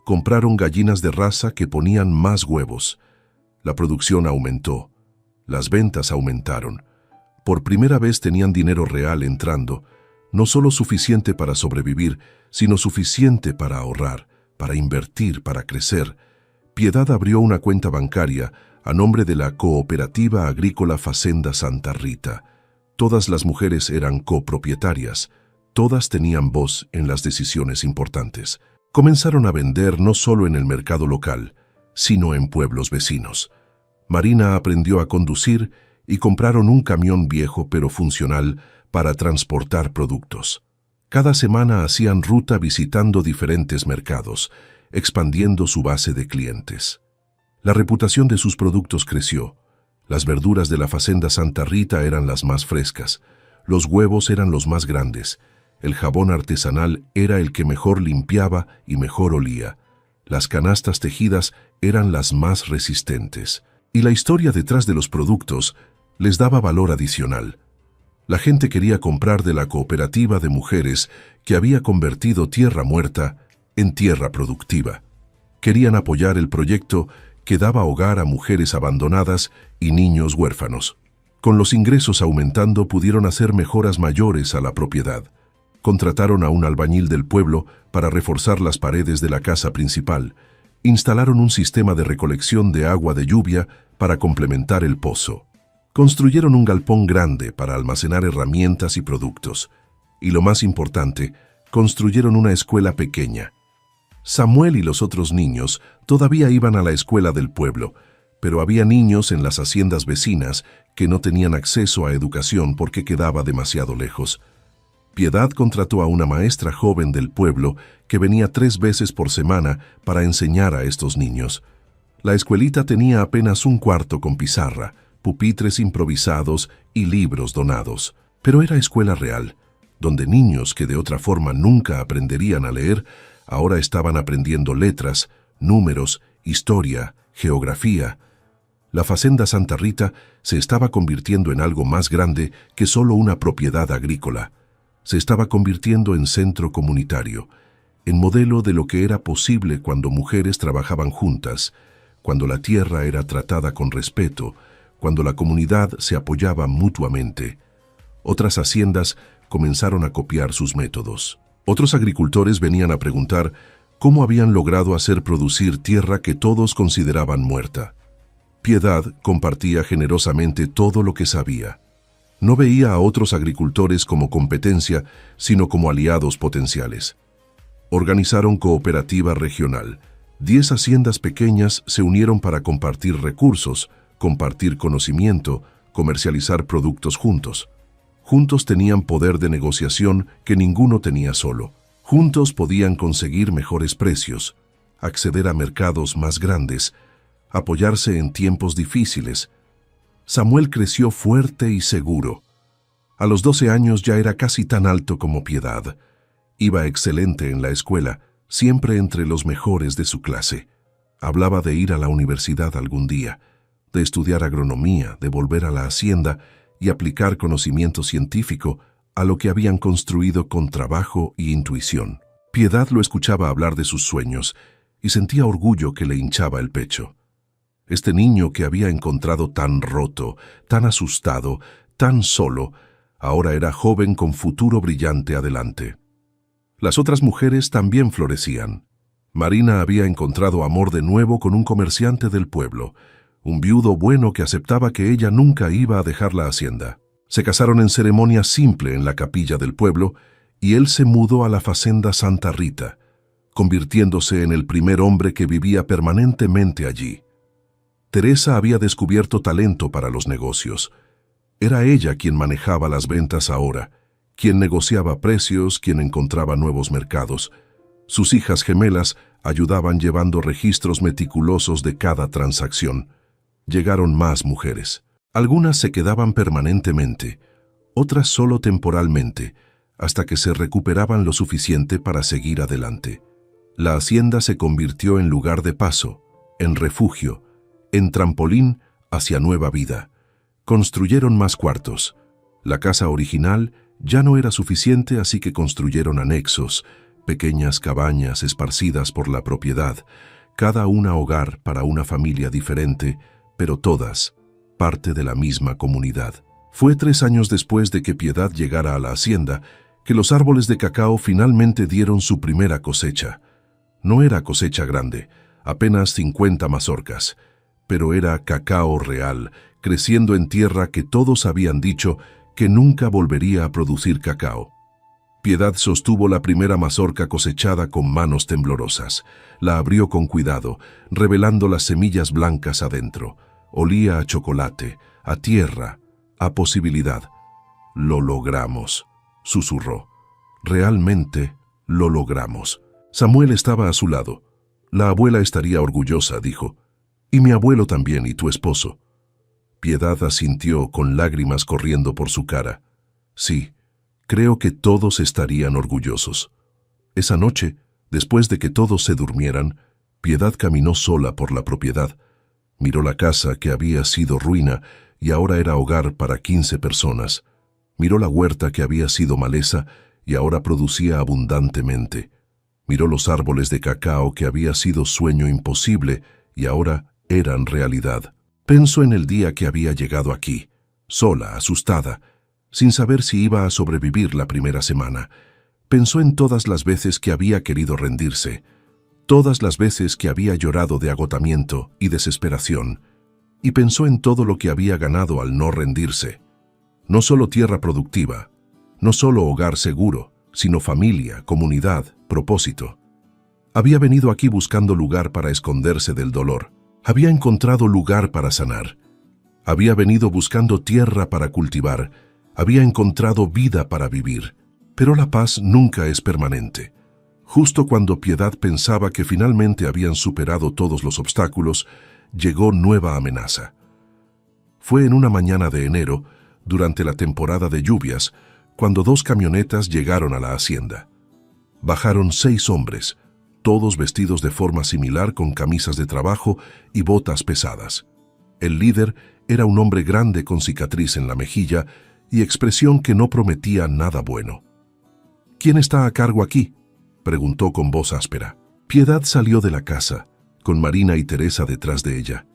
compraron gallinas de raza que ponían más huevos. La producción aumentó, las ventas aumentaron. Por primera vez tenían dinero real entrando, no solo suficiente para sobrevivir, sino suficiente para ahorrar, para invertir, para crecer. Piedad abrió una cuenta bancaria a nombre de la Cooperativa Agrícola Facenda Santa Rita. Todas las mujeres eran copropietarias, todas tenían voz en las decisiones importantes. Comenzaron a vender no solo en el mercado local, sino en pueblos vecinos. Marina aprendió a conducir y compraron un camión viejo pero funcional para transportar productos. Cada semana hacían ruta visitando diferentes mercados, expandiendo su base de clientes. La reputación de sus productos creció. Las verduras de la Facenda Santa Rita eran las más frescas, los huevos eran los más grandes, el jabón artesanal era el que mejor limpiaba y mejor olía, las canastas tejidas eran las más resistentes, y la historia detrás de los productos les daba valor adicional. La gente quería comprar de la cooperativa de mujeres que había convertido tierra muerta en tierra productiva. Querían apoyar el proyecto que daba hogar a mujeres abandonadas y niños huérfanos. Con los ingresos aumentando pudieron hacer mejoras mayores a la propiedad. Contrataron a un albañil del pueblo para reforzar las paredes de la casa principal. Instalaron un sistema de recolección de agua de lluvia para complementar el pozo. Construyeron un galpón grande para almacenar herramientas y productos. Y lo más importante, construyeron una escuela pequeña. Samuel y los otros niños todavía iban a la escuela del pueblo, pero había niños en las haciendas vecinas que no tenían acceso a educación porque quedaba demasiado lejos. Piedad contrató a una maestra joven del pueblo que venía 3 veces por semana para enseñar a estos niños. La escuelita tenía apenas un cuarto con pizarra, pupitres improvisados y libros donados, pero era escuela real, donde niños que de otra forma nunca aprenderían a leer, ahora estaban aprendiendo letras, números, historia, geografía. La Facenda Santa Rita se estaba convirtiendo en algo más grande que solo una propiedad agrícola. Se estaba convirtiendo en centro comunitario, en modelo de lo que era posible cuando mujeres trabajaban juntas, cuando la tierra era tratada con respeto, cuando la comunidad se apoyaba mutuamente. Otras haciendas comenzaron a copiar sus métodos. Otros agricultores venían a preguntar cómo habían logrado hacer producir tierra que todos consideraban muerta. Piedad compartía generosamente todo lo que sabía. No veía a otros agricultores como competencia, sino como aliados potenciales. Organizaron cooperativa regional. 10 haciendas pequeñas se unieron para compartir recursos, compartir conocimiento, comercializar productos juntos. Juntos tenían poder de negociación que ninguno tenía solo. Juntos podían conseguir mejores precios, acceder a mercados más grandes, apoyarse en tiempos difíciles. Samuel creció fuerte y seguro. A los 12 años ya era casi tan alto como Piedad. Iba excelente en la escuela, siempre entre los mejores de su clase. Hablaba de ir a la universidad algún día, de estudiar agronomía, de volver a la hacienda y aplicar conocimiento científico a lo que habían construido con trabajo y intuición. Piedad lo escuchaba hablar de sus sueños y sentía orgullo que le hinchaba el pecho. Este niño que había encontrado tan roto, tan asustado, tan solo, ahora era joven con futuro brillante adelante. Las otras mujeres también florecían. Marina había encontrado amor de nuevo con un comerciante del pueblo, un viudo bueno que aceptaba que ella nunca iba a dejar la hacienda. Se casaron en ceremonia simple en la capilla del pueblo y él se mudó a la Facenda Santa Rita, convirtiéndose en el primer hombre que vivía permanentemente allí. Teresa había descubierto talento para los negocios. Era ella quien manejaba las ventas ahora, quien negociaba precios, quien encontraba nuevos mercados. Sus hijas gemelas ayudaban llevando registros meticulosos de cada transacción. Llegaron más mujeres. Algunas se quedaban permanentemente, otras solo temporalmente, hasta que se recuperaban lo suficiente para seguir adelante. La hacienda se convirtió en lugar de paso, en refugio, en trampolín hacia nueva vida. Construyeron más cuartos. La casa original ya no era suficiente, así que construyeron anexos, pequeñas cabañas esparcidas por la propiedad, cada una hogar para una familia diferente, pero todas parte de la misma comunidad. Fue 3 años después de que Piedad llegara a la hacienda que los árboles de cacao finalmente dieron su primera cosecha. No era cosecha grande, apenas 50 mazorcas, pero era cacao real, creciendo en tierra que todos habían dicho que nunca volvería a producir cacao. Piedad sostuvo la primera mazorca cosechada con manos temblorosas. La abrió con cuidado, revelando las semillas blancas adentro. Olía a chocolate, a tierra, a posibilidad. «Lo logramos», susurró. «Realmente lo logramos». Samuel estaba a su lado. «La abuela estaría orgullosa», dijo. «Y mi abuelo también, y tu esposo». Piedad asintió con lágrimas corriendo por su cara. «Sí, creo que todos estarían orgullosos». Esa noche, después de que todos se durmieran, Piedad caminó sola por la propiedad. Miró la casa que había sido ruina y ahora era hogar para 15 personas. Miró la huerta que había sido maleza y ahora producía abundantemente. Miró los árboles de cacao que había sido sueño imposible y ahora eran realidad. Pensó en el día que había llegado aquí, sola, asustada, sin saber si iba a sobrevivir la primera semana. Pensó en todas las veces que había querido rendirse, todas las veces que había llorado de agotamiento y desesperación, y pensó en todo lo que había ganado al no rendirse. No solo tierra productiva, no solo hogar seguro, sino familia, comunidad, propósito. Había venido aquí buscando lugar para esconderse del dolor. Había encontrado lugar para sanar. Había venido buscando tierra para cultivar. Había encontrado vida para vivir. Pero la paz nunca es permanente. Justo cuando Piedad pensaba que finalmente habían superado todos los obstáculos, llegó nueva amenaza. Fue en una mañana de enero, durante la temporada de lluvias, cuando 2 camionetas llegaron a la hacienda. Bajaron 6 hombres, todos vestidos de forma similar con camisas de trabajo y botas pesadas. El líder era un hombre grande con cicatriz en la mejilla y expresión que no prometía nada bueno. «¿Quién está a cargo aquí?», preguntó con voz áspera. Piedad salió de la casa, con Marina y Teresa detrás de ella.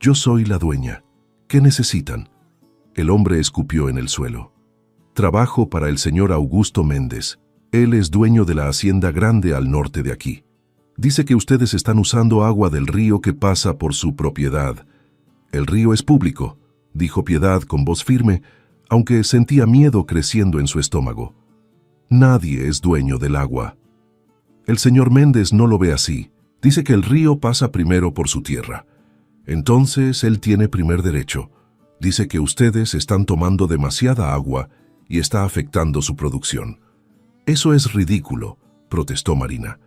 «Yo soy la dueña. ¿Qué necesitan?». El hombre escupió en el suelo. «Trabajo para el señor Augusto Méndez. Él es dueño de la hacienda grande al norte de aquí. Dice que ustedes están usando agua del río que pasa por su propiedad». «El río es público», dijo Piedad con voz firme, aunque sentía miedo creciendo en su estómago. «Nadie es dueño del agua». «El señor Méndez no lo ve así. Dice que el río pasa primero por su tierra. Entonces él tiene primer derecho. Dice que ustedes están tomando demasiada agua y está afectando su producción». «Eso es ridículo», protestó Marina.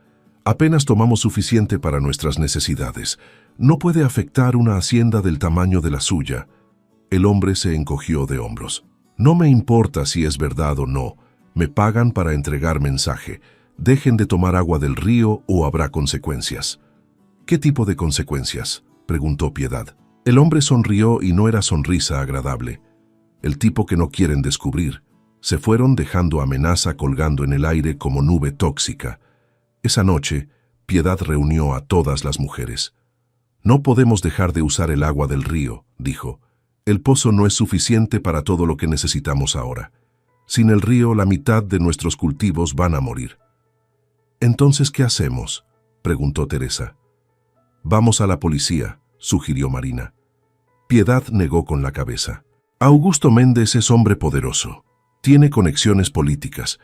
Apenas tomamos suficiente para nuestras necesidades. No puede afectar una hacienda del tamaño de la suya. El hombre se encogió de hombros. No me importa si es verdad o no. Me pagan para entregar mensaje. Dejen de tomar agua del río o habrá consecuencias. ¿Qué tipo de consecuencias?, preguntó Piedad. El hombre sonrió y no era sonrisa agradable. El tipo que no quieren descubrir. Se fueron dejando amenaza colgando en el aire como nube tóxica. Esa noche, Piedad reunió a todas las mujeres. No podemos dejar de usar el agua del río, dijo. El pozo no es suficiente para todo lo que necesitamos ahora. Sin el río, la mitad de nuestros cultivos van a morir. ¿Entonces qué hacemos?, preguntó Teresa. Vamos a la policía, sugirió Marina. Piedad negó con la cabeza. Augusto Méndez es hombre poderoso. Tiene conexiones políticas.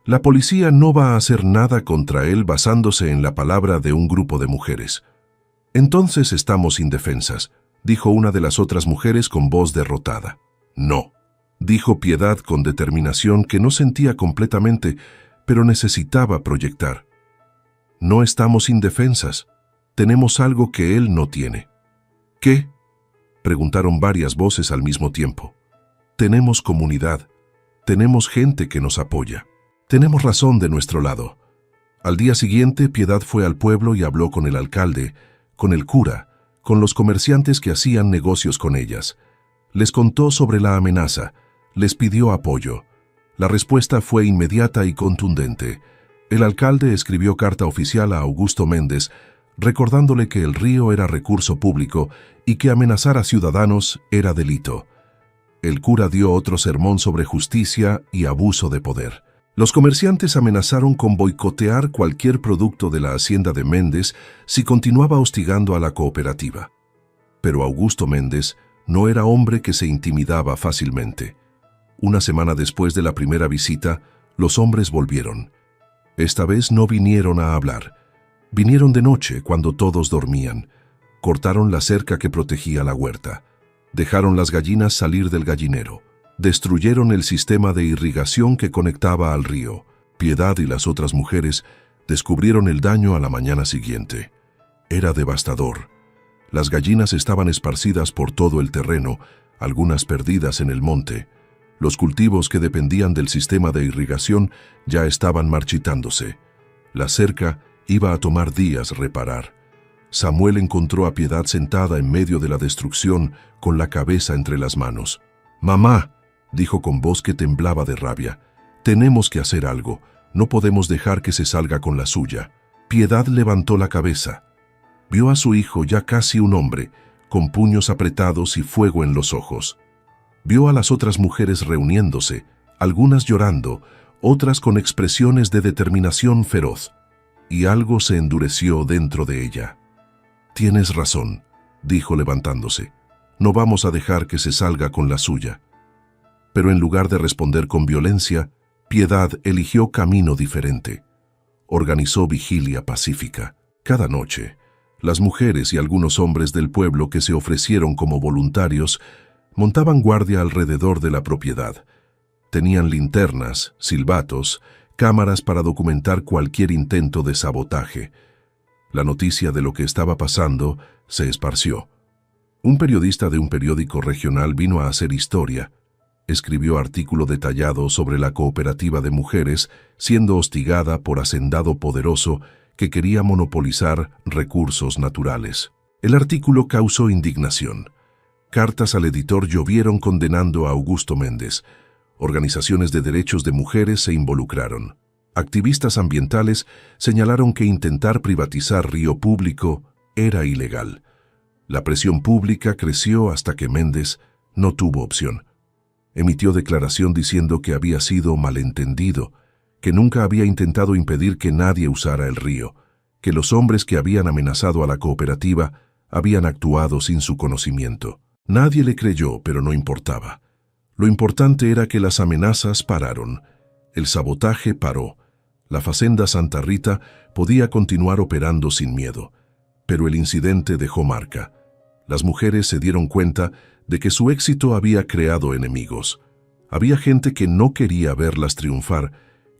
La policía no va a hacer nada contra él basándose en la palabra de un grupo de mujeres. Entonces estamos indefensas, dijo una de las otras mujeres con voz derrotada. No, dijo Piedad con determinación que no sentía completamente, pero necesitaba proyectar. No estamos indefensas. Tenemos algo que él no tiene. ¿Qué?, preguntaron varias voces al mismo tiempo. Tenemos comunidad. Tenemos gente que nos apoya. Tenemos razón de nuestro lado. Al día siguiente, Piedad fue al pueblo y habló con el alcalde, con el cura, con los comerciantes que hacían negocios con ellas. Les contó sobre la amenaza, les pidió apoyo. La respuesta fue inmediata y contundente. El alcalde escribió carta oficial a Augusto Méndez, recordándole que el río era recurso público y que amenazar a ciudadanos era delito. El cura dio otro sermón sobre justicia y abuso de poder. Los comerciantes amenazaron con boicotear cualquier producto de la hacienda de Méndez si continuaba hostigando a la cooperativa. Pero Augusto Méndez no era hombre que se intimidaba fácilmente. Una semana después de la primera visita, los hombres volvieron. Esta vez no vinieron a hablar. Vinieron de noche, cuando todos dormían. Cortaron la cerca que protegía la huerta. Dejaron las gallinas salir del gallinero. Destruyeron el sistema de irrigación que conectaba al río. Piedad y las otras mujeres descubrieron el daño a la mañana siguiente. Era devastador. Las gallinas estaban esparcidas por todo el terreno, algunas perdidas en el monte. Los cultivos que dependían del sistema de irrigación ya estaban marchitándose. La cerca iba a tomar días reparar. Samuel encontró a Piedad sentada en medio de la destrucción, con la cabeza entre las manos. «Mamá», dijo con voz que temblaba de rabia, «tenemos que hacer algo. No podemos dejar que se salga con la suya». Piedad levantó la cabeza. Vio a su hijo, ya casi un hombre, con puños apretados y fuego en los ojos. Vio a las otras mujeres reuniéndose, algunas llorando, otras con expresiones de determinación feroz. Y algo se endureció dentro de ella. «Tienes razón», dijo levantándose. «No vamos a dejar que se salga con la suya». Pero en lugar de responder con violencia, Piedad eligió camino diferente. Organizó vigilia pacífica. Cada noche, las mujeres y algunos hombres del pueblo que se ofrecieron como voluntarios montaban guardia alrededor de la propiedad. Tenían linternas, silbatos, cámaras para documentar cualquier intento de sabotaje. La noticia de lo que estaba pasando se esparció. Un periodista de un periódico regional vino a hacer historia. Escribió artículo detallado sobre la cooperativa de mujeres siendo hostigada por hacendado poderoso que quería monopolizar recursos naturales. El artículo causó indignación. Cartas al editor llovieron condenando a Augusto Méndez. Organizaciones de derechos de mujeres se involucraron. Activistas ambientales señalaron que intentar privatizar río público era ilegal. La presión pública creció hasta que Méndez no tuvo opción. Emitió declaración diciendo que había sido malentendido, que nunca había intentado impedir que nadie usara el río, que los hombres que habían amenazado a la cooperativa habían actuado sin su conocimiento. Nadie le creyó, pero no importaba. Lo importante era que las amenazas pararon. El sabotaje paró. La Facenda Santa Rita podía continuar operando sin miedo. Pero el incidente dejó marca. Las mujeres se dieron cuenta de que su éxito había creado enemigos. Había gente que no quería verlas triunfar,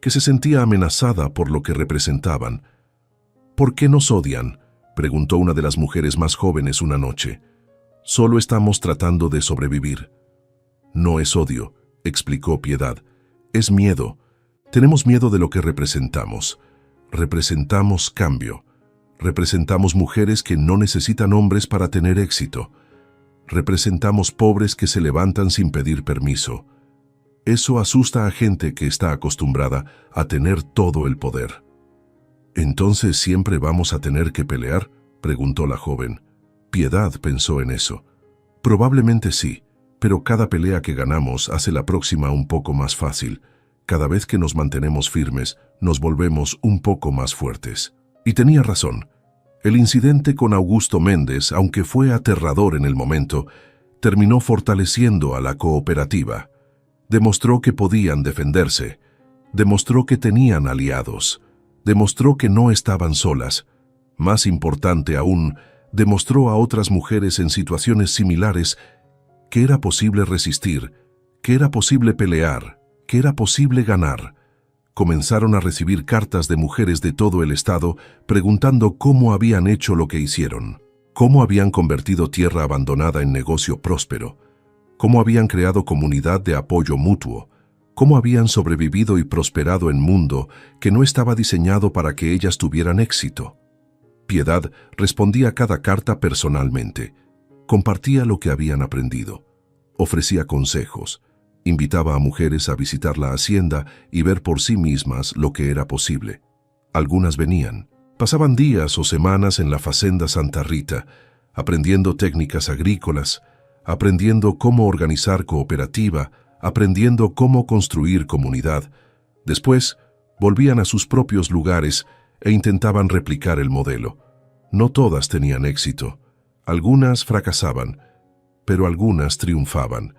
que se sentía amenazada por lo que representaban. ¿Por qué nos odian?, preguntó una de las mujeres más jóvenes una noche. Solo estamos tratando de sobrevivir. No es odio, explicó Piedad. Es miedo. Tenemos miedo de lo que representamos. Representamos cambio. Representamos mujeres que no necesitan hombres para tener éxito. Representamos pobres que se levantan sin pedir permiso. Eso asusta a gente que está acostumbrada a tener todo el poder. ¿Entonces siempre vamos a tener que pelear?, preguntó la joven. Piedad pensó en eso. Probablemente sí, pero cada pelea que ganamos hace la próxima un poco más fácil. Cada vez que nos mantenemos firmes, nos volvemos un poco más fuertes. Y tenía razón. El incidente con Augusto Méndez, aunque fue aterrador en el momento, terminó fortaleciendo a la cooperativa. Demostró que podían defenderse. Demostró que tenían aliados. Demostró que no estaban solas. Más importante aún, demostró a otras mujeres en situaciones similares que era posible resistir, que era posible pelear, que era posible ganar. Comenzaron a recibir cartas de mujeres de todo el estado preguntando cómo habían hecho lo que hicieron, cómo habían convertido tierra abandonada en negocio próspero, cómo habían creado comunidad de apoyo mutuo, cómo habían sobrevivido y prosperado en mundo que no estaba diseñado para que ellas tuvieran éxito. Piedad respondía a cada carta personalmente, compartía lo que habían aprendido, ofrecía consejos, invitaba a mujeres a visitar la hacienda y ver por sí mismas lo que era posible. Algunas venían, pasaban días o semanas en la Facenda Santa Rita, aprendiendo técnicas agrícolas, aprendiendo cómo organizar cooperativa, aprendiendo cómo construir comunidad. Después, volvían a sus propios lugares e intentaban replicar el modelo. No todas tenían éxito. Algunas fracasaban, pero algunas triunfaban.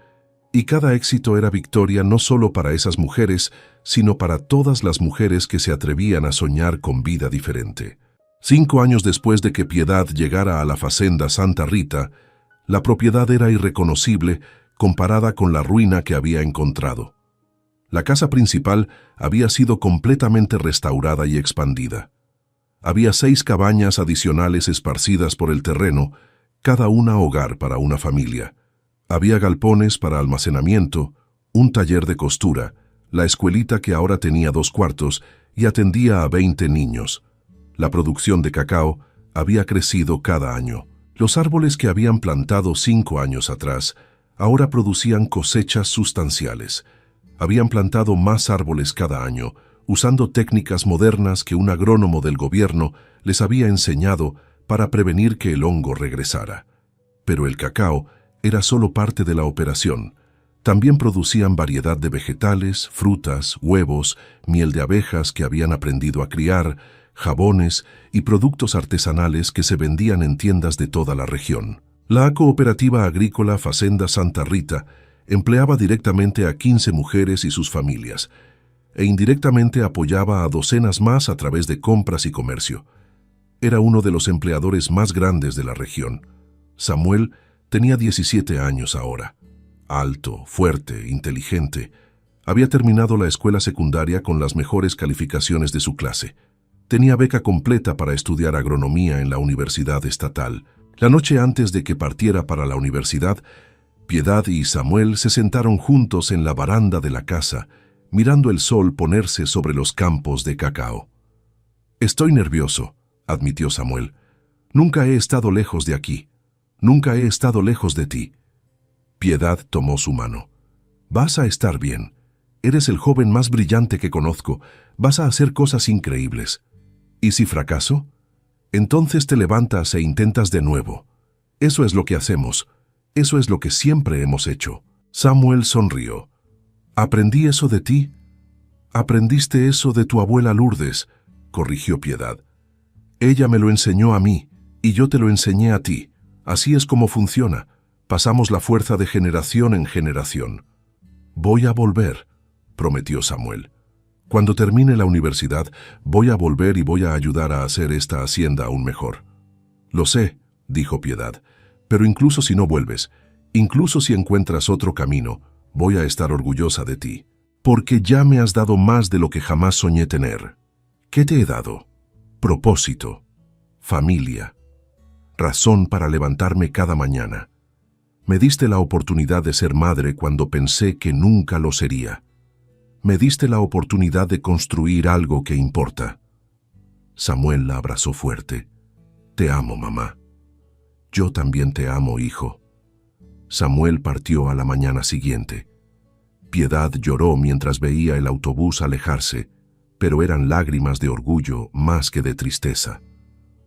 Y cada éxito era victoria no solo para esas mujeres, sino para todas las mujeres que se atrevían a soñar con vida diferente. 5 años después de que Piedad llegara a la Facenda Santa Rita, la propiedad era irreconocible comparada con la ruina que había encontrado. La casa principal había sido completamente restaurada y expandida. Había 6 cabañas adicionales esparcidas por el terreno, cada una hogar para una familia. Había galpones para almacenamiento, un taller de costura, la escuelita que ahora tenía 2 cuartos y atendía a 20 niños. La producción de cacao había crecido cada año. Los árboles que habían plantado 5 años atrás ahora producían cosechas sustanciales. Habían plantado más árboles cada año, usando técnicas modernas que un agrónomo del gobierno les había enseñado para prevenir que el hongo regresara. Pero el cacao era solo parte de la operación. También producían variedad de vegetales, frutas, huevos, miel de abejas que habían aprendido a criar, jabones y productos artesanales que se vendían en tiendas de toda la región. La cooperativa agrícola Facenda Santa Rita empleaba directamente a 15 mujeres y sus familias, e indirectamente apoyaba a docenas más a través de compras y comercio. Era uno de los empleadores más grandes de la región. Samuel tenía 17 años ahora. Alto, fuerte, inteligente. Había terminado la escuela secundaria con las mejores calificaciones de su clase. Tenía beca completa para estudiar agronomía en la Universidad Estatal. La noche antes de que partiera para la universidad, Piedad y Samuel se sentaron juntos en la baranda de la casa, mirando el sol ponerse sobre los campos de cacao. «Estoy nervioso», admitió Samuel. «Nunca he estado lejos de aquí. Nunca he estado lejos de ti». Piedad tomó su mano. «Vas a estar bien. Eres el joven más brillante que conozco. Vas a hacer cosas increíbles. ¿Y si fracaso? Entonces te levantas e intentas de nuevo. Eso es lo que hacemos. Eso es lo que siempre hemos hecho». Samuel sonrió. «¿Aprendí eso de ti?» «Aprendiste eso de tu abuela Lourdes», corrigió Piedad. «Ella me lo enseñó a mí, y yo te lo enseñé a ti. Así es como funciona. Pasamos la fuerza de generación en generación». «Voy a volver», prometió Samuel. «Cuando termine la universidad, voy a volver y voy a ayudar a hacer esta hacienda aún mejor». «Lo sé», dijo Piedad, «pero incluso si no vuelves, incluso si encuentras otro camino, voy a estar orgullosa de ti». porque ya me has dado más de lo que jamás soñé tener. ¿Qué te he dado? Propósito, familia, razón para levantarme cada mañana. Me diste la oportunidad de ser madre cuando pensé que nunca lo sería. Me diste la oportunidad de construir algo que importa. Samuel la abrazó fuerte. Te amo, mamá. Yo también te amo, hijo. Samuel partió a la mañana siguiente. Piedad lloró mientras veía el autobús alejarse, pero eran lágrimas de orgullo más que de tristeza.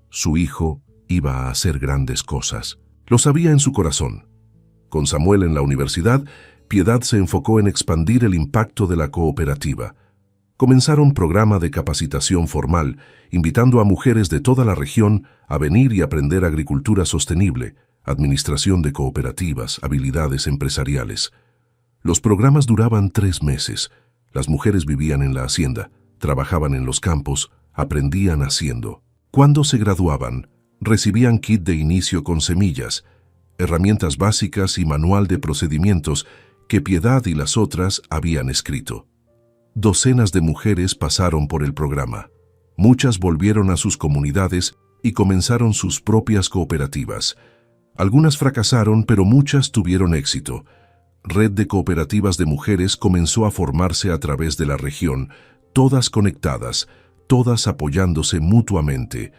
Su hijo iba a hacer grandes cosas. Lo sabía en su corazón. Con Samuel en la universidad, Piedad se enfocó en expandir el impacto de la cooperativa. Comenzaron programa de capacitación formal, invitando a mujeres de toda la región a venir y aprender agricultura sostenible, administración de cooperativas, habilidades empresariales. Los programas duraban 3 meses. Las mujeres vivían en la hacienda, trabajaban en los campos, aprendían haciendo. Cuando se graduaban, recibían kit de inicio con semillas, herramientas básicas y manual de procedimientos que Piedad y las otras habían escrito. Docenas de mujeres pasaron por el programa. Muchas volvieron a sus comunidades y comenzaron sus propias cooperativas. Algunas fracasaron, pero muchas tuvieron éxito. Red de cooperativas de mujeres comenzó a formarse a través de la región, todas conectadas, todas apoyándose mutuamente.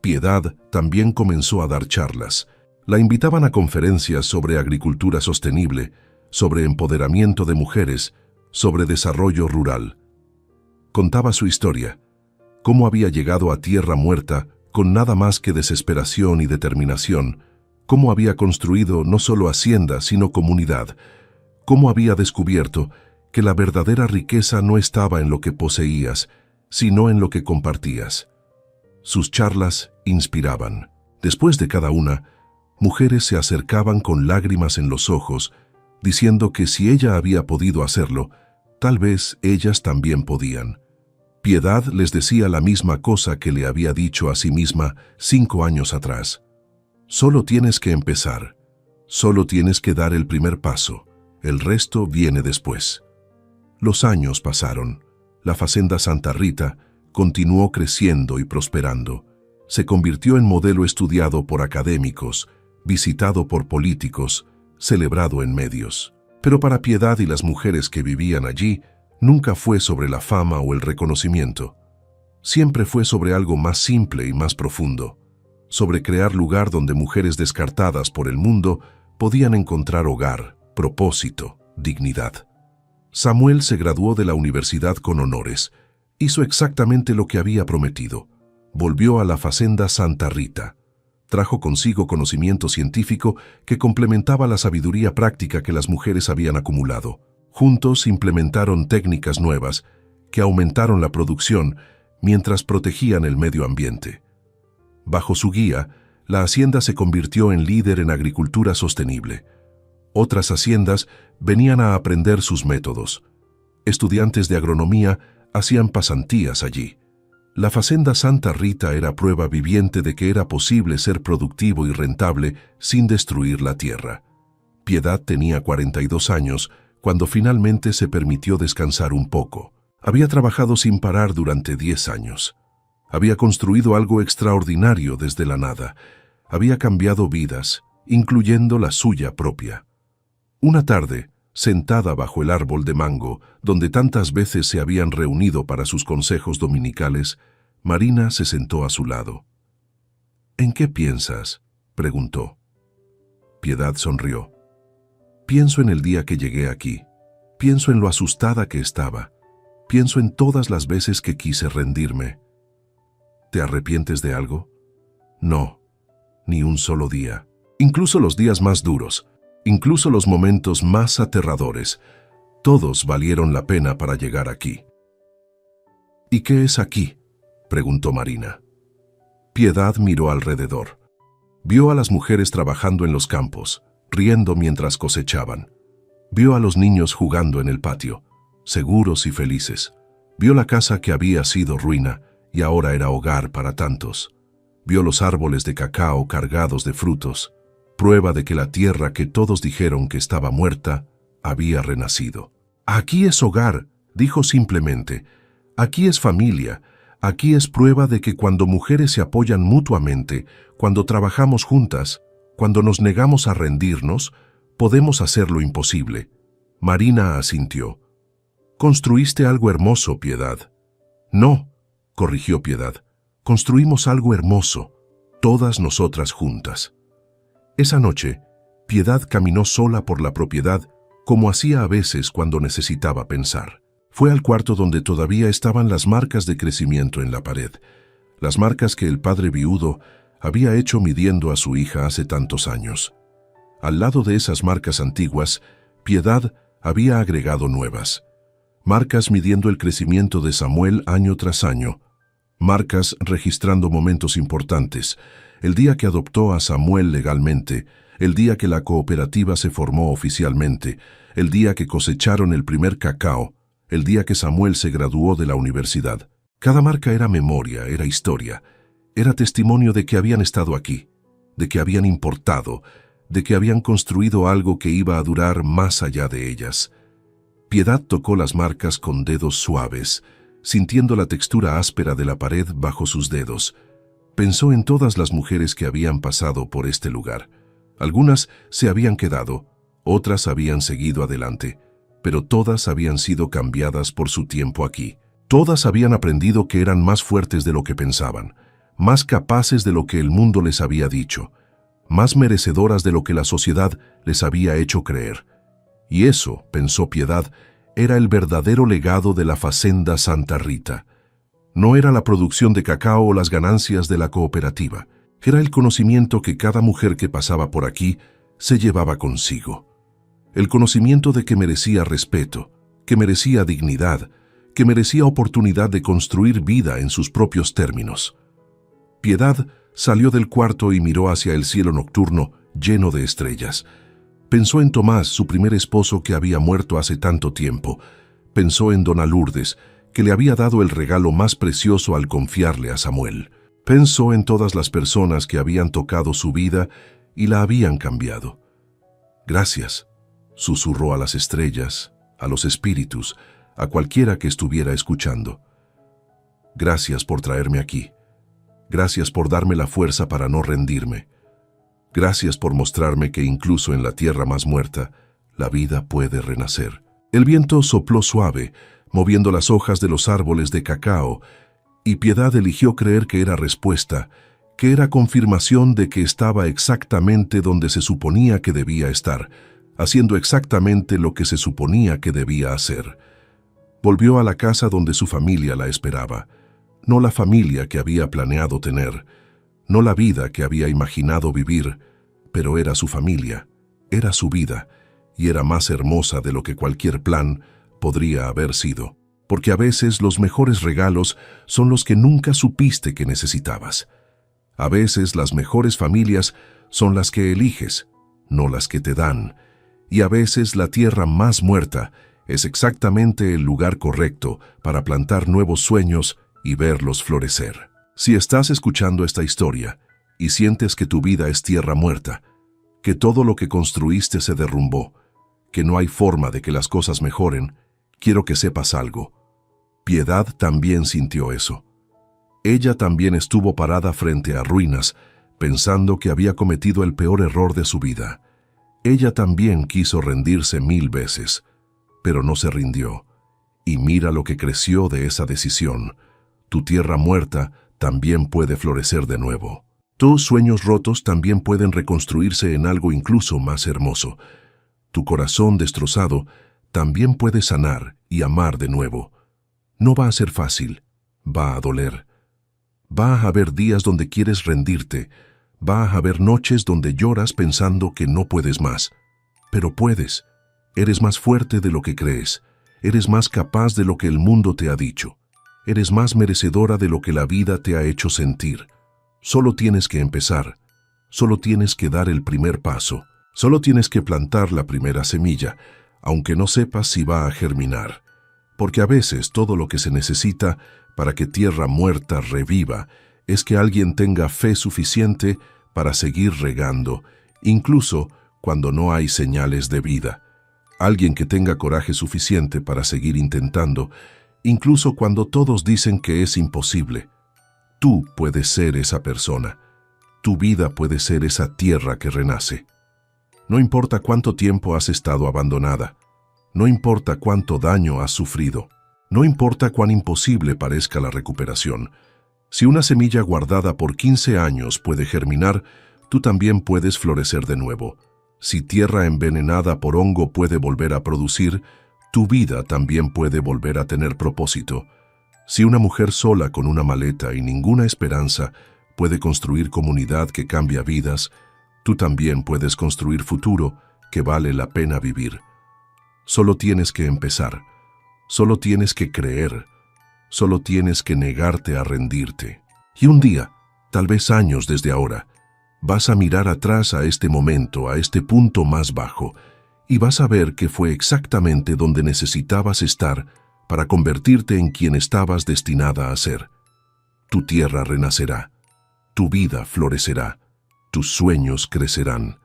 Piedad también comenzó a dar charlas. La invitaban a conferencias sobre agricultura sostenible, sobre empoderamiento de mujeres, sobre desarrollo rural. Contaba su historia, cómo había llegado a tierra muerta con nada más que desesperación y determinación, cómo había construido no solo hacienda, sino comunidad, cómo había descubierto que la verdadera riqueza no estaba en lo que poseías, sino en lo que compartías. Sus charlas inspiraban. Después de cada una, mujeres se acercaban con lágrimas en los ojos, diciendo que si ella había podido hacerlo, tal vez ellas también podían. Piedad les decía la misma cosa que le había dicho a sí misma 5 años atrás. Solo tienes que empezar. Solo tienes que dar el primer paso. El resto viene después. Los años pasaron. La Fazenda Santa Rita continuó creciendo y prosperando. Se convirtió en modelo estudiado por académicos, visitado por políticos, celebrado en medios. Pero para Piedad y las mujeres que vivían allí, nunca fue sobre la fama o el reconocimiento. Siempre fue sobre algo más simple y más profundo, sobre crear lugar donde mujeres descartadas por el mundo podían encontrar hogar, propósito, dignidad. Samuel se graduó de la universidad con honores. Hizo exactamente lo que había prometido. Volvió a la Fazenda Santa Rita. Trajo consigo conocimiento científico que complementaba la sabiduría práctica que las mujeres habían acumulado. Juntos implementaron técnicas nuevas que aumentaron la producción mientras protegían el medio ambiente. Bajo su guía, la hacienda se convirtió en líder en agricultura sostenible. Otras haciendas venían a aprender sus métodos. Estudiantes de agronomía hacían pasantías allí. La Fazenda Santa Rita era prueba viviente de que era posible ser productivo y rentable sin destruir la tierra. Piedad tenía 42 años cuando finalmente se permitió descansar un poco. Había trabajado sin parar durante 10 años. Había construido algo extraordinario desde la nada. Había cambiado vidas, incluyendo la suya propia. Una tarde, sentada bajo el árbol de mango, donde tantas veces se habían reunido para sus consejos dominicales, Marina se sentó a su lado. ¿En qué piensas?, preguntó. Piedad sonrió. Pienso en el día que llegué aquí. Pienso en lo asustada que estaba. Pienso en todas las veces que quise rendirme. ¿Te arrepientes de algo? No, ni un solo día. Incluso los días más duros, incluso los momentos más aterradores, todos valieron la pena para llegar aquí. ¿Y qué es aquí?, preguntó Marina. Piedad miró alrededor. Vio a las mujeres trabajando en los campos, riendo mientras cosechaban. Vio a los niños jugando en el patio, seguros y felices. Vio la casa que había sido ruina y ahora era hogar para tantos. Vio los árboles de cacao cargados de frutos, prueba de que la tierra que todos dijeron que estaba muerta había renacido. Aquí es hogar, Dijo simplemente: aquí es familia, aquí es prueba de que cuando mujeres se apoyan mutuamente, cuando trabajamos juntas, cuando nos negamos a rendirnos, podemos hacer lo imposible. Marina asintió. Construiste algo hermoso, Piedad. No, corrigió Piedad. Construimos algo hermoso, todas nosotras juntas. Esa noche, Piedad caminó sola por la propiedad, como hacía a veces cuando necesitaba pensar. Fue al cuarto donde todavía estaban las marcas de crecimiento en la pared, las marcas que el padre viudo había hecho midiendo a su hija hace tantos años. Al lado de esas marcas antiguas, Piedad había agregado nuevas. Marcas midiendo el crecimiento de Samuel año tras año. Marcas registrando momentos importantes. El día que adoptó a Samuel legalmente, el día que la cooperativa se formó oficialmente, el día que cosecharon el primer cacao, el día que Samuel se graduó de la universidad. Cada marca era memoria, era historia, era testimonio de que habían estado aquí, de que habían importado, de que habían construido algo que iba a durar más allá de ellas. Piedad tocó las marcas con dedos suaves, sintiendo la textura áspera de la pared bajo sus dedos. Pensó en todas las mujeres que habían pasado por este lugar. Algunas se habían quedado, otras habían seguido adelante, pero todas habían sido cambiadas por su tiempo aquí. Todas habían aprendido que eran más fuertes de lo que pensaban, más capaces de lo que el mundo les había dicho, más merecedoras de lo que la sociedad les había hecho creer. Y eso, pensó Piedad, era el verdadero legado de la Facenda Santa Rita. No era la producción de cacao o las ganancias de la cooperativa, era el conocimiento que cada mujer que pasaba por aquí se llevaba consigo. El conocimiento de que merecía respeto, que merecía dignidad, que merecía oportunidad de construir vida en sus propios términos. Piedad salió del cuarto y miró hacia el cielo nocturno lleno de estrellas. Pensó en Tomás, su primer esposo que había muerto hace tanto tiempo. Pensó en Dona Lourdes, que le había dado el regalo más precioso al confiarle a Samuel. Pensó en todas las personas que habían tocado su vida y la habían cambiado. Gracias, susurró a las estrellas, a los espíritus, a cualquiera que estuviera escuchando. Gracias por traerme aquí. Gracias por darme la fuerza para no rendirme. Gracias por mostrarme que incluso en la tierra más muerta, la vida puede renacer. El viento sopló suave, moviendo las hojas de los árboles de cacao, y Piedad eligió creer que era respuesta, que era confirmación de que estaba exactamente donde se suponía que debía estar, haciendo exactamente lo que se suponía que debía hacer. Volvió a la casa donde su familia la esperaba, no la familia que había planeado tener, no la vida que había imaginado vivir, pero era su familia, era su vida, y era más hermosa de lo que cualquier plan podría haber sido. Porque a veces los mejores regalos son los que nunca supiste que necesitabas. A veces las mejores familias son las que eliges, no las que te dan. Y a veces la tierra más muerta es exactamente el lugar correcto para plantar nuevos sueños y verlos florecer. Si estás escuchando esta historia y sientes que tu vida es tierra muerta, que todo lo que construiste se derrumbó, que no hay forma de que las cosas mejoren, quiero que sepas algo. Piedad también sintió eso. Ella también estuvo parada frente a ruinas, pensando que había cometido el peor error de su vida. Ella también quiso rendirse 1000 veces, pero no se rindió. Y mira lo que creció de esa decisión. Tu tierra muerta también puede florecer de nuevo. Tus sueños rotos también pueden reconstruirse en algo incluso más hermoso. Tu corazón destrozado también puede sanar y amar de nuevo. No va a ser fácil, va a doler. Va a haber días donde quieres rendirte, va a haber noches donde lloras pensando que no puedes más. Pero puedes. Eres más fuerte de lo que crees. Eres más capaz de lo que el mundo te ha dicho. Eres más merecedora de lo que la vida te ha hecho sentir. Solo tienes que empezar. Solo tienes que dar el primer paso. Solo tienes que plantar la primera semilla, aunque no sepas si va a germinar. Porque a veces todo lo que se necesita para que tierra muerta reviva es que alguien tenga fe suficiente para seguir regando, incluso cuando no hay señales de vida. alguien que tenga coraje suficiente para seguir intentando, incluso cuando todos dicen que es imposible. Tú puedes ser esa persona. Tu vida puede ser esa tierra que renace. No importa cuánto tiempo has estado abandonada. No importa cuánto daño has sufrido. No importa cuán imposible parezca la recuperación. Si una semilla guardada por 15 años puede germinar, tú también puedes florecer de nuevo. Si tierra envenenada por hongo puede volver a producir, tu vida también puede volver a tener propósito. Si una mujer sola con una maleta y ninguna esperanza puede construir comunidad que cambia vidas, tú también puedes construir futuro que vale la pena vivir. Solo tienes que empezar. Solo tienes que creer. Solo tienes que negarte a rendirte. Y un día, tal vez años desde ahora, vas a mirar atrás a este momento, a este punto más bajo, y vas a ver que fue exactamente donde necesitabas estar para convertirte en quien estabas destinada a ser. Tu tierra renacerá, tu vida florecerá, tus sueños crecerán.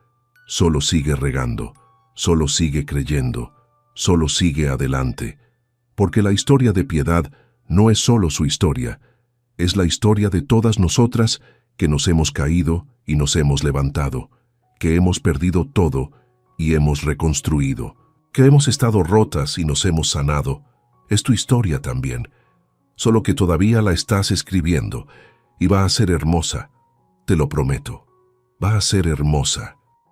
Solo sigue regando, solo sigue creyendo, solo sigue adelante, porque la historia de Piedad no es solo su historia, es la historia de todas nosotras que nos hemos caído y nos hemos levantado, que hemos perdido todo y hemos reconstruido, que hemos estado rotas y nos hemos sanado. Es tu historia también, solo que todavía la estás escribiendo y va a ser hermosa, te lo prometo, va a ser hermosa.